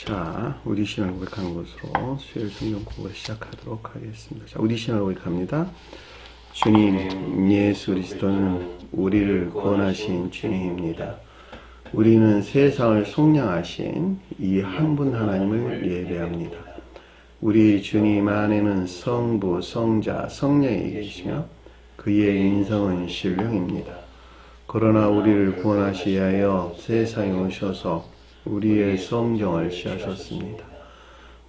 자, 우리 신앙을 고백하는 것으로 수요일 성경 공부를 시작하도록 하겠습니다. 자, 우리 신앙을 고백합니다. 주님, 예수 그리스도는 우리를 구원하신 주님입니다. 우리는 세상을 속량하신 이 한 분 하나님을 예배합니다. 우리 주님 안에는 성부, 성자, 성령이 계시며 그의 인성은 신령입니다. 그러나 우리를 구원하시기 위하여 세상에 오셔서 우리의 성정을 취하셨습니다.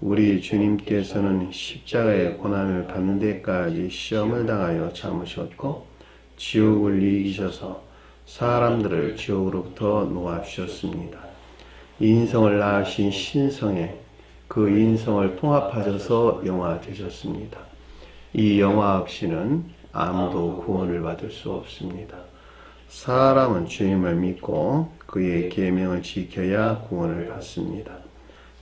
우리 주님께서는 십자가의 고난을 받는 데까지 시험을 당하여 참으셨고 지옥을 이기셔서 사람들을 지옥으로부터 놓아주셨습니다. 인성을 낳으신 신성에 그 인성을 통합하셔서 영화 되셨습니다. 이 영화 없이는 아무도 구원을 받을 수 없습니다. 사람은 주님을 믿고 그의 계명을 지켜야 구원을 받습니다.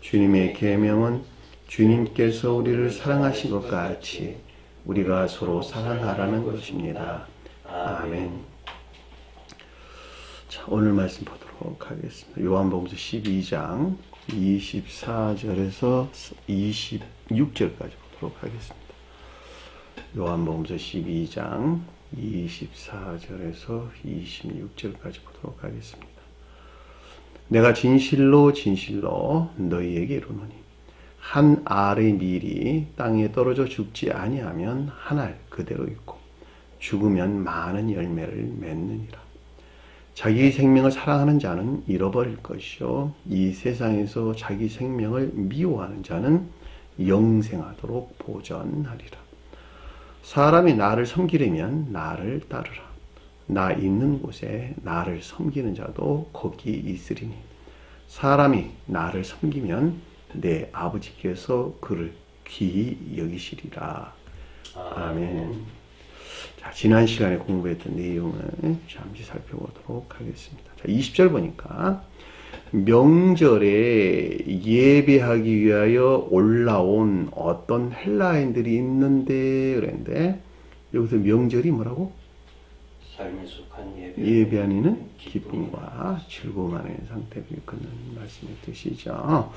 주님의 계명은 주님께서 우리를 사랑하신 것 같이 우리가 서로 사랑하라는 것입니다. 아멘. 자, 오늘 말씀 보도록 하겠습니다. 요한복음 12장 24절에서 26절까지 보도록 하겠습니다. 요한복음 12장 24절에서 26절까지 보도록 하겠습니다. 내가 진실로 진실로 너희에게 이르노니 한 알의 밀이 땅에 떨어져 죽지 아니하면 한 알 그대로 있고 죽으면 많은 열매를 맺느니라. 자기 생명을 사랑하는 자는 잃어버릴 것이요 이 세상에서 자기 생명을 미워하는 자는 영생하도록 보전하리라. 사람이 나를 섬기려면 나를 따르라. 나 있는 곳에 나를 섬기는 자도 거기 있으리니 사람이 나를 섬기면 내 아버지께서 그를 귀히 여기시리라. 아멘. 자, 지난 시간에 공부했던 내용을 잠시 살펴보도록 하겠습니다. 자, 20절 보니까 명절에 예배하기 위하여 올라온 어떤 헬라인들이 있는데 그랬는데 여기서 명절이 뭐라고? 삶에 속한 예배하니는 기쁨과 즐거움 안의 상태를 일컫는 말씀의 뜻이죠.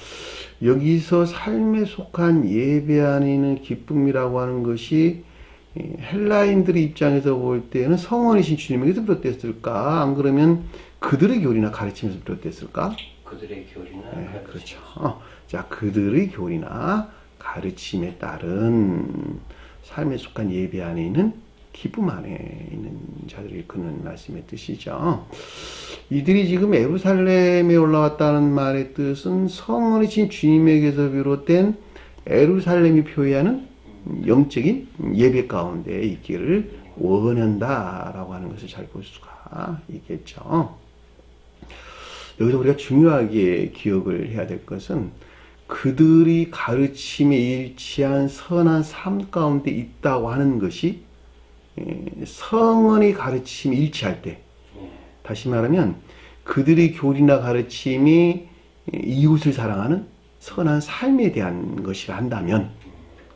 여기서 삶에 속한 예배하니는 기쁨이라고 하는 것이 헬라인들의 입장에서 볼 때는 성원이신 주님에게서 비롯됐을까? 안 그러면 그들의 교리나 가르침에서 비롯됐을까? 그들의 교리나 네, 그렇죠. 자, 그들의 교리나 가르침에 따른 삶에 속한 예배 안에 있는 기쁨 안에 있는 자들을 일컫는 말씀의 뜻이죠. 이들이 지금 예루살렘에 올라왔다는 말의 뜻은 성원이신 주님에게서 비롯된 예루살렘이 표현하는 영적인 예배 가운데 있기를 원한다라고 하는 것을 잘 볼 수가 있겠죠. 여기서 우리가 중요하게 기억을 해야 될 것은 그들이 가르침에 일치한 선한 삶 가운데 있다고 하는 것이 성언의 가르침이 일치할 때, 다시 말하면 그들의 교리나 가르침이 이웃을 사랑하는 선한 삶에 대한 것이라 한다면,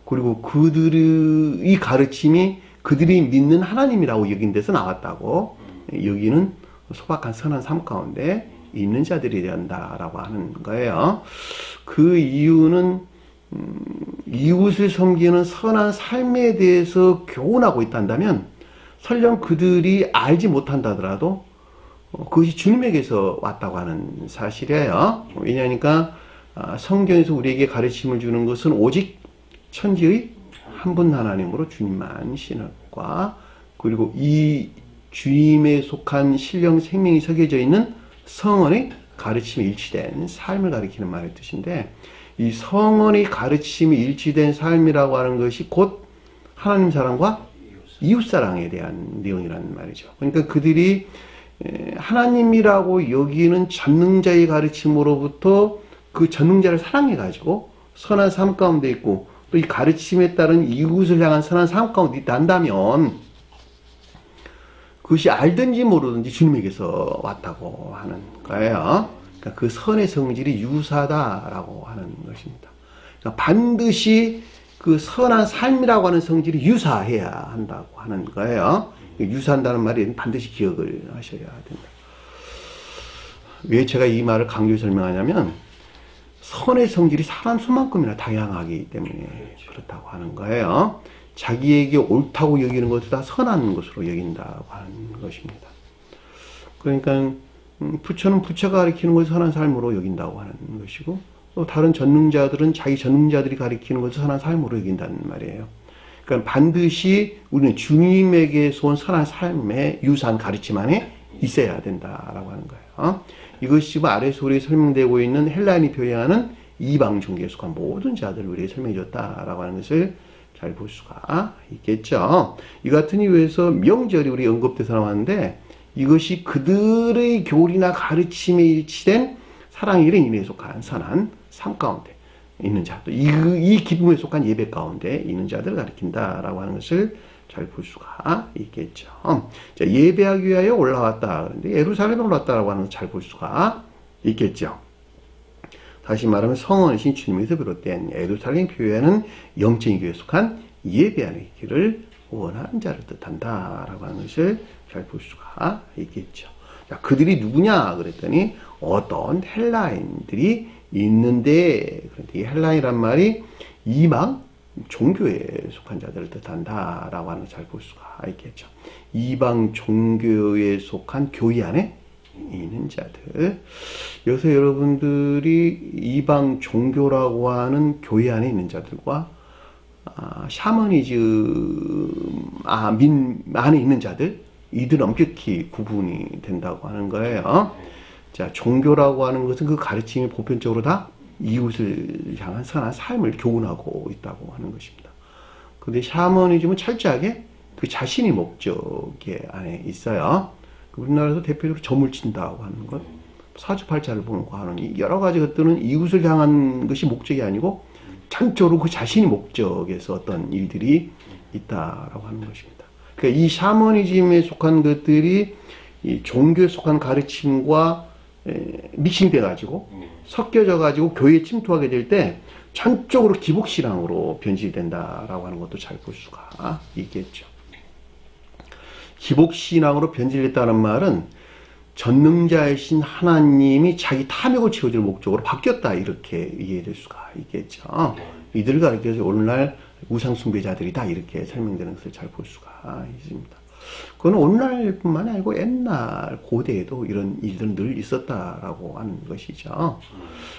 그리고 그들의 가르침이 그들이 믿는 하나님이라고 여긴 데서 나왔다고 여기는 소박한 선한 삶 가운데 있는 자들이 된다라고 하는 거예요. 그 이유는 이웃을 섬기는 선한 삶에 대해서 교훈하고 있다면 설령 그들이 알지 못한다더라도 그것이 주님에게서 왔다고 하는 사실이에요. 왜냐하니까 성경에서 우리에게 가르침을 주는 것은 오직 천지의 한 분 하나님으로 주님만 신학과 그리고 이 주님에 속한 신령 생명이 새겨져 있는 성언의 가르침이 일치된 삶을 가리키는 말의 뜻인데 이 성언의 가르침이 일치된 삶이라고 하는 것이 곧 하나님 사랑과 이웃 사랑에 대한 내용이라는 말이죠. 그러니까 그들이 하나님이라고 여기는 전능자의 가르침으로부터 그 전능자를 사랑해 가지고 선한 삶 가운데 있고 또 이 가르침에 따른 이웃을 향한 선한 삶 가운데 있다 한다면 그것이 알든지 모르든지 주님에게서 왔다고 하는 거예요. 그러니까 그 선의 성질이 유사다라고 하는 것입니다. 그러니까 반드시 그 선한 삶이라고 하는 성질이 유사해야 한다고 하는 거예요. 유사한다는 말이 반드시 기억을 하셔야 된다. 왜 제가 이 말을 강조해 설명하냐면 선의 성질이 사람 수만큼이나 다양하기 때문에 그렇다고 하는 거예요. 자기에게 옳다고 여기는 것도 다 선한 것으로 여긴다고 하는 것입니다. 그러니까 부처는 부처가 가리키는 것을 선한 삶으로 여긴다고 하는 것이고, 또 다른 전능자들은 자기 전능자들이 가리키는 것을 선한 삶으로 여긴다는 말이에요. 그러니까 반드시 우리는 주님에게서 온 선한 삶의 유사한 가르침 안에 있어야 된다라고 하는 거예요. 이것이 아래서 우리에 설명되고 있는 헬라인이 표현하는 이방 종교에 속한 모든 자들을 우리에게 설명해 줬다라고 하는 것을 잘 볼 수가 있겠죠. 이 같은 이유에서 명절이 우리 언급돼서 나왔는데, 이것이 그들의 교리나 가르침에 일치된 사랑의 일행인에 속한 선한 삶 가운데 있는 자들, 이 기쁨에 속한 예배 가운데 있는 자들을 가리킨다라고 하는 것을 잘 볼 수가 있겠죠. 자, 예배하기 위하여 올라왔다. 그런데 예루살렘에 올라왔다라고 하는 것을 잘 볼 수가 있겠죠. 다시 말하면 성원신 주님에서 비롯된 예루살렘 교회는 영적인 교회에 속한 예배하는 길을 원하는 자를 뜻한다라고 하는 것을 잘 볼 수가 있겠죠. 자, 그들이 누구냐 그랬더니 어떤 헬라인들이 있는데, 그런데 이 헬라인이란 말이 이방 종교에 속한 자들을 뜻한다라고 하는 걸 잘 볼 수가 있겠죠. 이방 종교에 속한 교회 안에 있는 자들. 여기서 여러분들이 이방 종교라고 하는 교회 안에 있는 자들과 샤머니즘 안에 있는 자들, 이들은 엄격히 구분이 된다고 하는 거예요. 자, 종교라고 하는 것은 그 가르침이 보편적으로 다 이웃을 향한 선한 삶을 교훈하고 있다고 하는 것입니다. 그런데 샤머니즘은 철저하게 그 자신이 목적에 안에 있어요. 우리나라에서 대표적으로 점을 친다고 하는 것, 사주팔자를 보는 거 하는 이 여러 가지 것들은 이웃을 향한 것이 목적이 아니고 전적으로 그 자신이 목적에서 어떤 일들이 있다라고 하는 것입니다. 그러니까 이 샤머니즘에 속한 것들이 이 종교에 속한 가르침과 믹싱돼 가지고 섞여져 가지고 교회에 침투하게 될 때 전적으로 기복신앙으로 변질된다라고 하는 것도 잘 볼 수가 있겠죠. 기복신앙으로 변질됐다는 말은 전능자이신 하나님이 자기 탐욕을 채워줄 목적으로 바뀌었다, 이렇게 이해될 수가 있겠죠. 이들을 가리켜서 오늘날 우상숭배자들이다, 이렇게 설명되는 것을 잘 볼 수가 있습니다. 그건 오늘날뿐만 아니고 옛날 고대에도 이런 일들은 늘 있었다라고 하는 것이죠.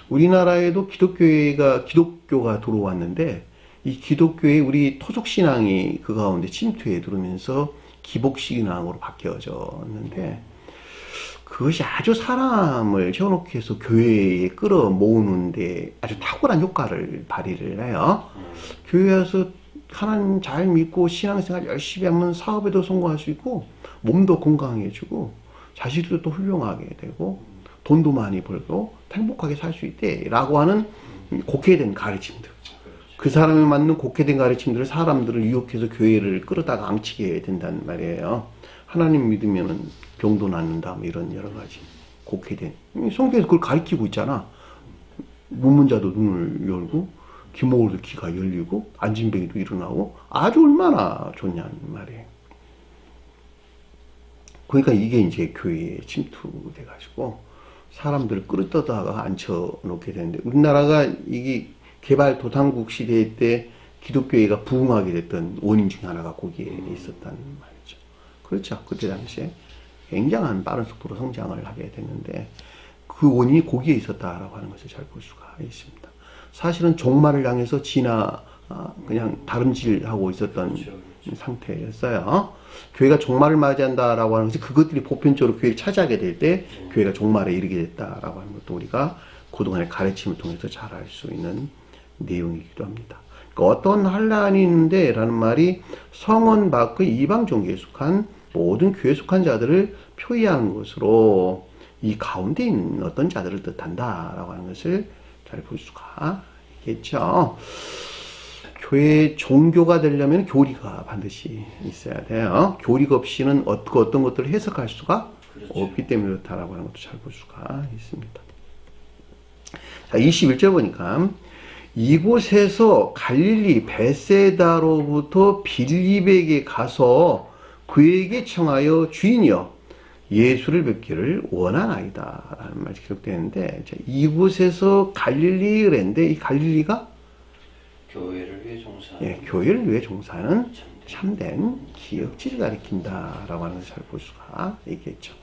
우리나라에도 기독교가 들어왔는데, 이 기독교의 우리 토속신앙이 그 가운데 침투해 들어오면서 기복신앙으로 바뀌어졌는데, 그것이 아주 사람을 세워놓기 위해서 교회에 끌어모으는데 아주 탁월한 효과를 발휘를 해요. 교회에 와서 하나님 잘 믿고 신앙생활 열심히 하면 사업에도 성공할 수 있고, 몸도 건강해지고, 자식도 또 훌륭하게 되고, 돈도 많이 벌고 행복하게 살 수 있대 라고 하는 곡해된 가르침들, 그 사람에 맞는 곡해된 가르침들을 사람들을 유혹해서 교회를 끌어다가 앙치게 된다는 말이에요. 하나님 믿으면 병도 낫는다, 뭐 이런 여러 가지 곡해된, 성경에서 그걸 가르치고 있잖아. 문문자도 눈을 열고 귀모도 귀가 열리고 안진뱅이도 일어나고 아주 얼마나 좋냐는 말이에요. 그러니까 이게 이제 교회에 침투돼 가지고 사람들을 끌어다가 앉혀놓게 되는데, 우리나라가 이게 개발 도상국 시대 때 기독교회가 부흥하게 됐던 원인 중 하나가 거기에 있었다는 말이죠. 그렇죠. 그때 당시에 굉장한 빠른 속도로 성장을 하게 됐는데 그 원인이 거기에 있었다라고 하는 것을 잘 볼 수가 있습니다. 사실은 종말을 향해서 그냥 다름질하고 있었던 상태였어요. 교회가 종말을 맞이한다라고 하는 것이 그것들이 보편적으로 교회를 차지하게 될 때 교회가 종말에 이르게 됐다라고 하는 것도 우리가 그동안의 가르침을 통해서 잘 알 수 있는 내용이기도 합니다. 그러니까 어떤 환란이 있는데 라는 말이 성원 밖의 이방 종교에 속한 모든 교회에 속한 자들을 표의하는 것으로 이 가운데 있는 어떤 자들을 뜻한다라고 하는 것을 잘 볼 수가 있겠죠. 교회 종교가 되려면 교리가 반드시 있어야 돼요. 교리가 없이는 어떤 것들을 해석할 수가 없기 때문에 그렇다라고 하는 것도 잘 볼 수가 있습니다. 자, 21절 보니까 이곳에서 갈릴리 베세다로부터 빌립에게 가서 그에게 청하여 주인이여 예수를 뵙기를 원하나이다 라는 말이 기록되는데, 자, 이곳에서 갈릴리 그랬는데, 이 갈릴리가 교회를 위해 종사하는 예, 교회를 위해 종사하는 참된 참된 기역지를 가리킨다라고 하는 것을 잘 볼 수가 있겠죠.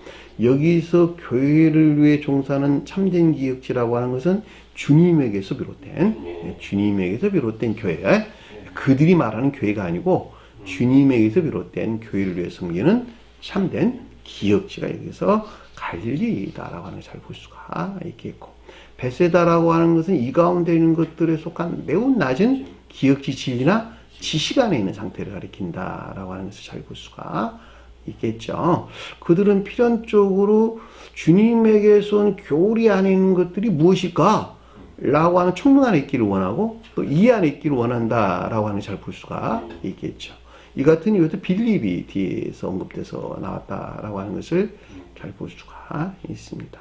여기서 교회를 위해 종사하는 참된 기역지라고 하는 것은 주님에게서 비롯된, 예, 주님에게서 비롯된 교회, 그들이 말하는 교회가 아니고 주님에게서 비롯된 교회를 위해 섬기는 참된 기역지가 여기서 갈릴리다라고 하는 것을 잘 볼 수가 있겠고, 베세다라고 하는 것은 이 가운데 있는 것들에 속한 매우 낮은 기역지 진리나 지식 안에 있는 상태를 가리킨다라고 하는 것을 잘 볼 수가 있겠죠. 그들은 필연적으로 주님에게서 온 교리 안에 있는 것들이 무엇일까? 라고 하는 총명 안에 있기를 원하고 또 이해 안에 있기를 원한다라고 하는 잘 볼 수가 있겠죠. 이 같은 이유도 빌립이 뒤에서 언급돼서 나왔다라고 하는 것을 잘 볼 수가 있습니다.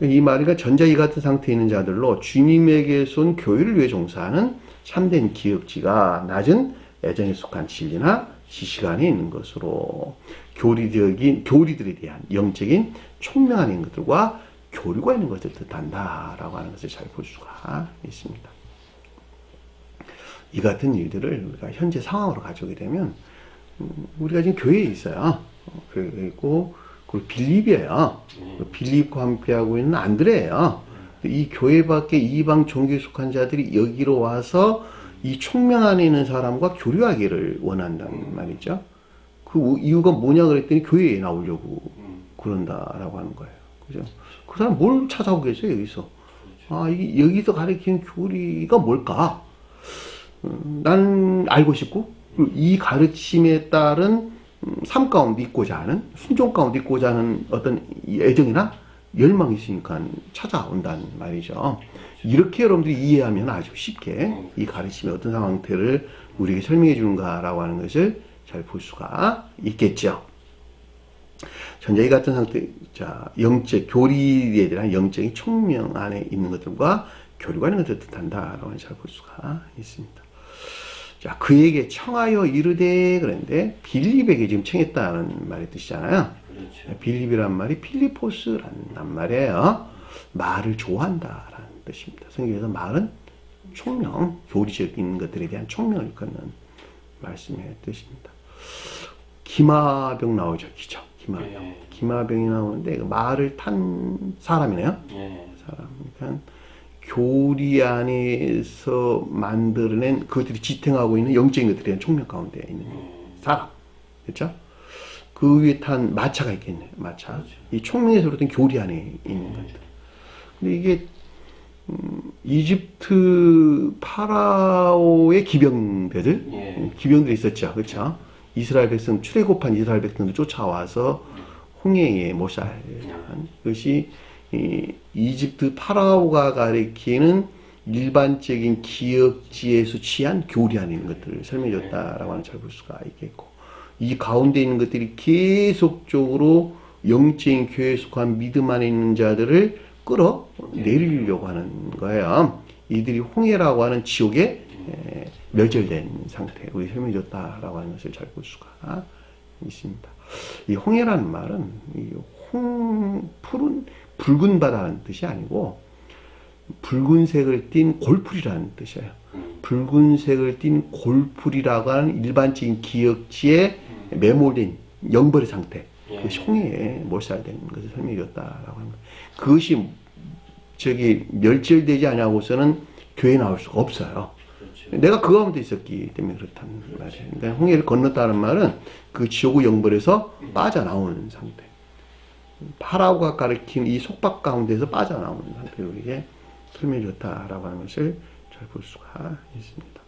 이 말이가 전자 이 같은 상태에 있는 자들로 주님에게서 온 교회를 위해 종사하는 참된 기업지가 낮은 애정에 속한 진리나 지식 안에 있는 것으로 교리들에 대한 영적인 총명 안에 있는 것들과 교류가 있는 것을 뜻한다라고 하는 것을 잘 볼 수가 있습니다. 이 같은 일들을 우리가 현재 상황으로 가져오게 되면, 우리가 지금 교회에 있어요. 교회에 있고, 그리고 빌립이에요. 빌립과 함께하고 있는 안드레예요. 이 교회 밖에 이방 종교에 속한 자들이 여기로 와서 이 총명 안에 있는 사람과 교류하기를 원한다는 말이죠. 그 이유가 뭐냐 그랬더니 교회에 나오려고 그런다라고 하는 거예요. 그죠? 그 사람 뭘 찾아오겠어요, 여기서? 여기서 가르치는 교리가 뭘까? 난 알고 싶고, 이 가르침에 따른 삶 가운데 있고자 하는, 순종 가운데 있고자 하는 어떤 애정이나 열망이 있으니까 찾아온다는 말이죠. 이렇게 여러분들이 이해하면 아주 쉽게 이 가르침의 어떤 상태를 우리에게 설명해 주는가라고 하는 것을 잘 볼 수가 있겠죠. 전자 이 같은 상태, 자, 교리에 대한 영적인 총명 안에 있는 것들과 교류가 있는 것을 뜻한다라고 잘 볼 수가 있습니다. 자, 그에게 청하여 이르되 그랬는데, 빌립에게 지금 청했다는 말의 뜻이잖아요. 그렇죠. 빌립이란 말이 필리포스라는 말이에요. 말을 좋아한다라는 뜻입니다. 성경에서 말은 총명, 교리적인 것들에 대한 총명을 일컫는 말씀의 뜻입니다. 기마병 나오죠, 기죠. 기마병. 네. 기마병이 나오는데 말을 탄 사람이네요. 네. 사람. 그러니까 교리 안에서 만들어낸 그것들이 지탱하고 있는 영적인 것들에 대한 총명 가운데 있는 사람. 그렇죠? 그 위에 탄 마차가 있겠네요. 마차. 그렇죠. 이 총명에서 비롯된 교리 안에 있는 것들. 근데 이게 이집트 파라오의 기병대들, 기병들이 있었죠. 그렇죠? 이스라엘 백성, 출애굽한 이스라엘 백성들 쫓아와서 홍해에 몰살한 것이 이집트 파라오가 가리키는 일반적인 기역지에서 취한 교리 안에 있는 것들을 설명해줬다라고 하는 잘 볼 수가 있겠고, 이 가운데 있는 것들이 계속적으로 영적인 교회에 속한 믿음 안에 있는 자들을 끌어내리려고 하는 거예요. 이들이 홍해라고 하는 지옥에 멸절된 상태, 우리 설명해줬다라고 하는 것을 잘 볼 수가 있습니다. 이 홍해라는 말은 푸른 붉은 바다라는 뜻이 아니고 붉은색을 띤 골풀이라는 뜻이에요. 붉은색을 띤 골풀이라고 하는 일반적인 기역지에 매몰된 영벌의 상태, 그것이 홍해에 몰살된 것을 설명해줬다라고 하는 거예요. 그것이 멸절되지 않냐고서는 교회에 나올 수가 없어요. 그렇죠. 내가 그 가운데 있었기 때문에 그렇다는 말이에요. 그러니까 홍해를 건넜다는 말은 그 지옥의 영벌에서 빠져나오는 상태. 파라오가 가리킨 이 속박 가운데서 빠져나오는 상태로 우리에게 설명해줬다라고 하는 것을 잘 볼 수가 있습니다.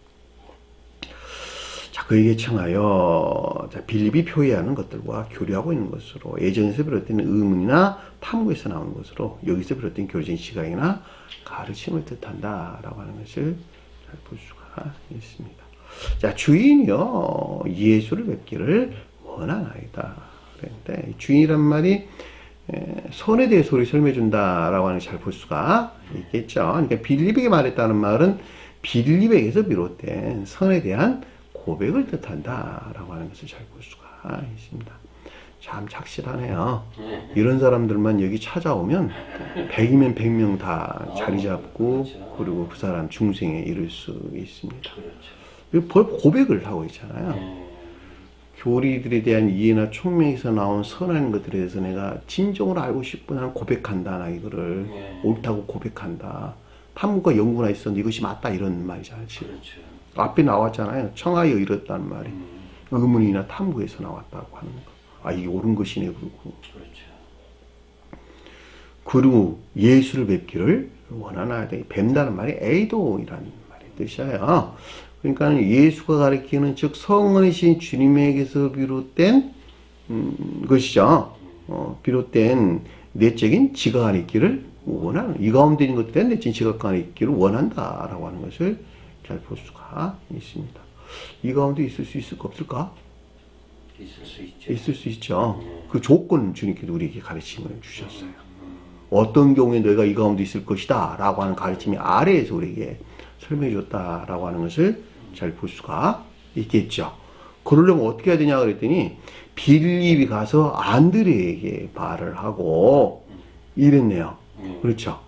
자, 그에게 청하여, 자, 빌립이 표현하는 것들과 교류하고 있는 것으로, 예전에서 비롯된 의문이나 탐구에서 나오는 것으로, 여기서 비롯된 교리적인 시각이나 가르침을 뜻한다라고 하는 것을 잘 볼 수가 있습니다. 자, 주인이요, 예수를 뵙기를 원하나이다. 그런데 주인이란 말이 선에 대해서 우리 설명해준다라고 하는 잘 볼 수가 있겠죠. 그러니까 빌립에게 말했다는 말은 빌립에게서 비롯된 선에 대한 고백을 뜻한다라고 하는 것을 잘 볼 수가 있습니다. 참 착실하네요. 이런 사람들만 여기 찾아오면 100이면 100명 다 자리 잡고 그렇죠. 그리고 그 사람 중생에 이를 수 있습니다. 그렇죠. 벌 고백을 하고 있잖아요. 교리들에 대한 이해나 총명에서 나온 선한 것들에 대해서 내가 진정으로 알고 싶고 나는 고백한다. 나 이거를 옳다고 고백한다. 탐구가 연구나 있었는데 이것이 맞다 이런 말이잖아요. 지금. 그렇죠. 앞에 나왔잖아요. 청하여 이뤘다는 말이 의문이나 탐구에서 나왔다고 하는 거. 아, 이게 옳은 것이네. 그러고. 그렇죠. 그리고 예수를 뵙기를 원하나. 뵌다는 말이 에이도이라는 말의 뜻이에요. 그러니까 예수가 가리키는 즉 성원이신 주님에게서 비롯된 것이죠. 비롯된 내적인 지각안에 있기를 원하는, 이 가운데 있는 것들에 내적인 지각안에 있기를 원한다라고 하는 것을 잘 볼 수가 있습니다. 이 가운데 있을 수 있을까 없을까? 있을 수 있죠. 있을 수 있죠. 그 조건 주님께서 우리에게 가르침을 주셨어요. 어떤 경우에 너희가 이 가운데 있을 것이다 라고 하는 가르침이 아래에서 우리에게 설명해 줬다라고 하는 것을 잘 볼 수가 있겠죠. 그러려면 어떻게 해야 되냐 그랬더니 빌립이 가서 안드레에게 말을 하고 이랬네요. 그렇죠.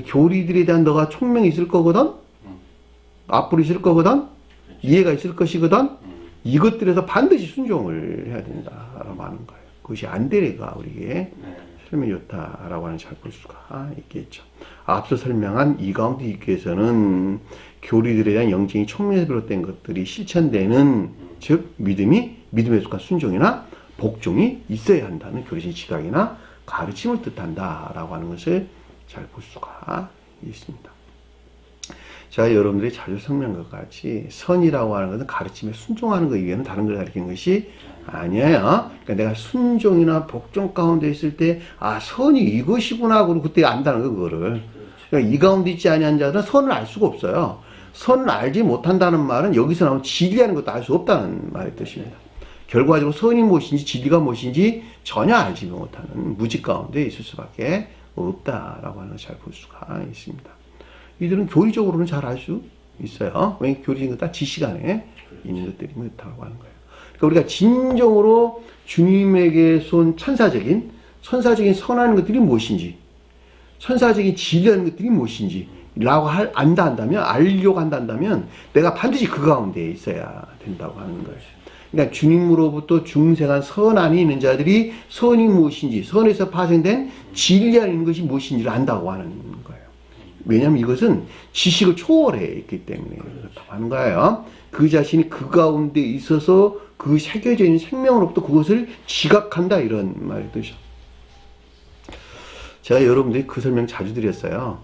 교리들에 대한 너가 총명이 있을 거거든, 앞으로 있을 거거든, 이해가 있을 것이거든, 이것들에서 반드시 순종을 해야 된다라고 하는 거예요. 그것이 안드레가 우리에게 설명해 줬다라고 하는 잘 볼 수가 있겠죠. 앞서 설명한 이 가운데 있기 위해서는 교리들에 대한 영적인 총명에서 비롯된 것들이 실천되는, 즉 믿음에 속한 순종이나 복종이 있어야 한다는 교리적인 지각이나 가르침을 뜻한다라고 하는 것을 잘 볼 수가 있습니다. 제가 여러분들이 자주 설명한 것 같이 선이라고 하는 것은 가르침에 순종하는 것 이외에는 다른 걸 가리키는 것이 아니에요. 그러니까 내가 순종이나 복종 가운데 있을 때, 아, 선이 이것이구나, 그러고 그때 안다는 거, 그거를. 그러니까 이 가운데 있지 아니한 자들은 선을 알 수가 없어요. 선을 알지 못한다는 말은 여기서 나온 진리하는 것도 알 수 없다는 말의 뜻입니다. 결과적으로 선이 무엇인지 진리가 무엇인지 전혀 알지 못하는 무지 가운데 있을 수밖에 없다라고 하는 걸 잘 볼 수가 있습니다. 이들은 교리적으로는 잘 알 수 있어요. 왜냐하면 교리적인 것 다 지식 안에 있는 것들이 그렇다고 하는 거예요. 그러니까 우리가 진정으로 주님에게서 온 천사적인 선한 것들이 무엇인지, 천사적인 진리하는 것들이 무엇인지 라고 알려고 한다면 내가 반드시 그 가운데 있어야 된다고 하는 거예요. 그러니까 주님으로부터 중생한 선안이 있는 자들이 선이 무엇인지, 선에서 파생된 진리안에 있는 것이 무엇인지를 안다고 하는 거예요. 왜냐하면 이것은 지식을 초월해 있기 때문에 그렇다고 하는 거예요. 그 자신이 그 가운데 있어서 그 새겨져 있는 생명으로부터 그것을 지각한다, 이런 말의 뜻이죠. 제가 여러분들이 그 설명 자주 드렸어요.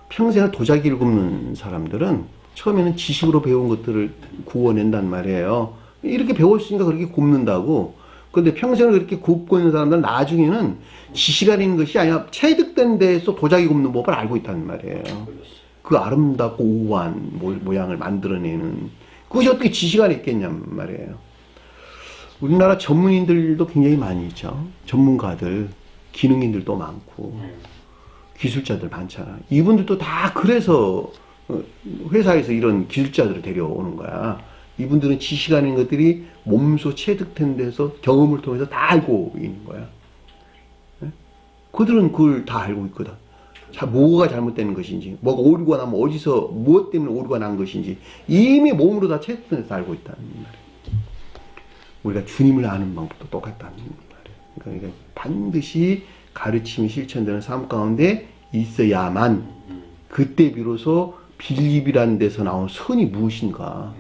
평생을 도자기를 굽는 사람들은 처음에는 지식으로 배운 것들을 구워낸단 말이에요. 이렇게 배웠으니까 그렇게 굽는다고. 그런데 평생을 그렇게 굽고 있는 사람들은 나중에는 지식 안에 있는 것이 아니라 체득된 데에서 도자기 굽는 법을 알고 있다는 말이에요. 그 아름답고 우아한 모양을 만들어내는, 그것이 어떻게 지식 안에 있겠냔 말이에요. 우리나라 전문인들도 굉장히 많이 있죠. 전문가들, 기능인들도 많고 기술자들 많잖아. 이분들도 다 그래서 회사에서 이런 기술자들을 데려오는 거야. 이분들은 지식 안에 있는 것들이 몸소 체득된 데서 경험을 통해서 다 알고 있는 거야. 그들은 그걸 다 알고 있거든. 자, 뭐가 잘못되는 것인지, 뭐가 오류가 나면 어디서 무엇 때문에 오류가 난 것인지 이미 몸으로 다 체득된 데서 알고 있다는 말이에요. 우리가 주님을 아는 방법도 똑같다는 말이에요. 그러니까 반드시 가르침이 실천되는 삶 가운데 있어야만 그때 비로소 빌립이라는 데서 나온 선이 무엇인가,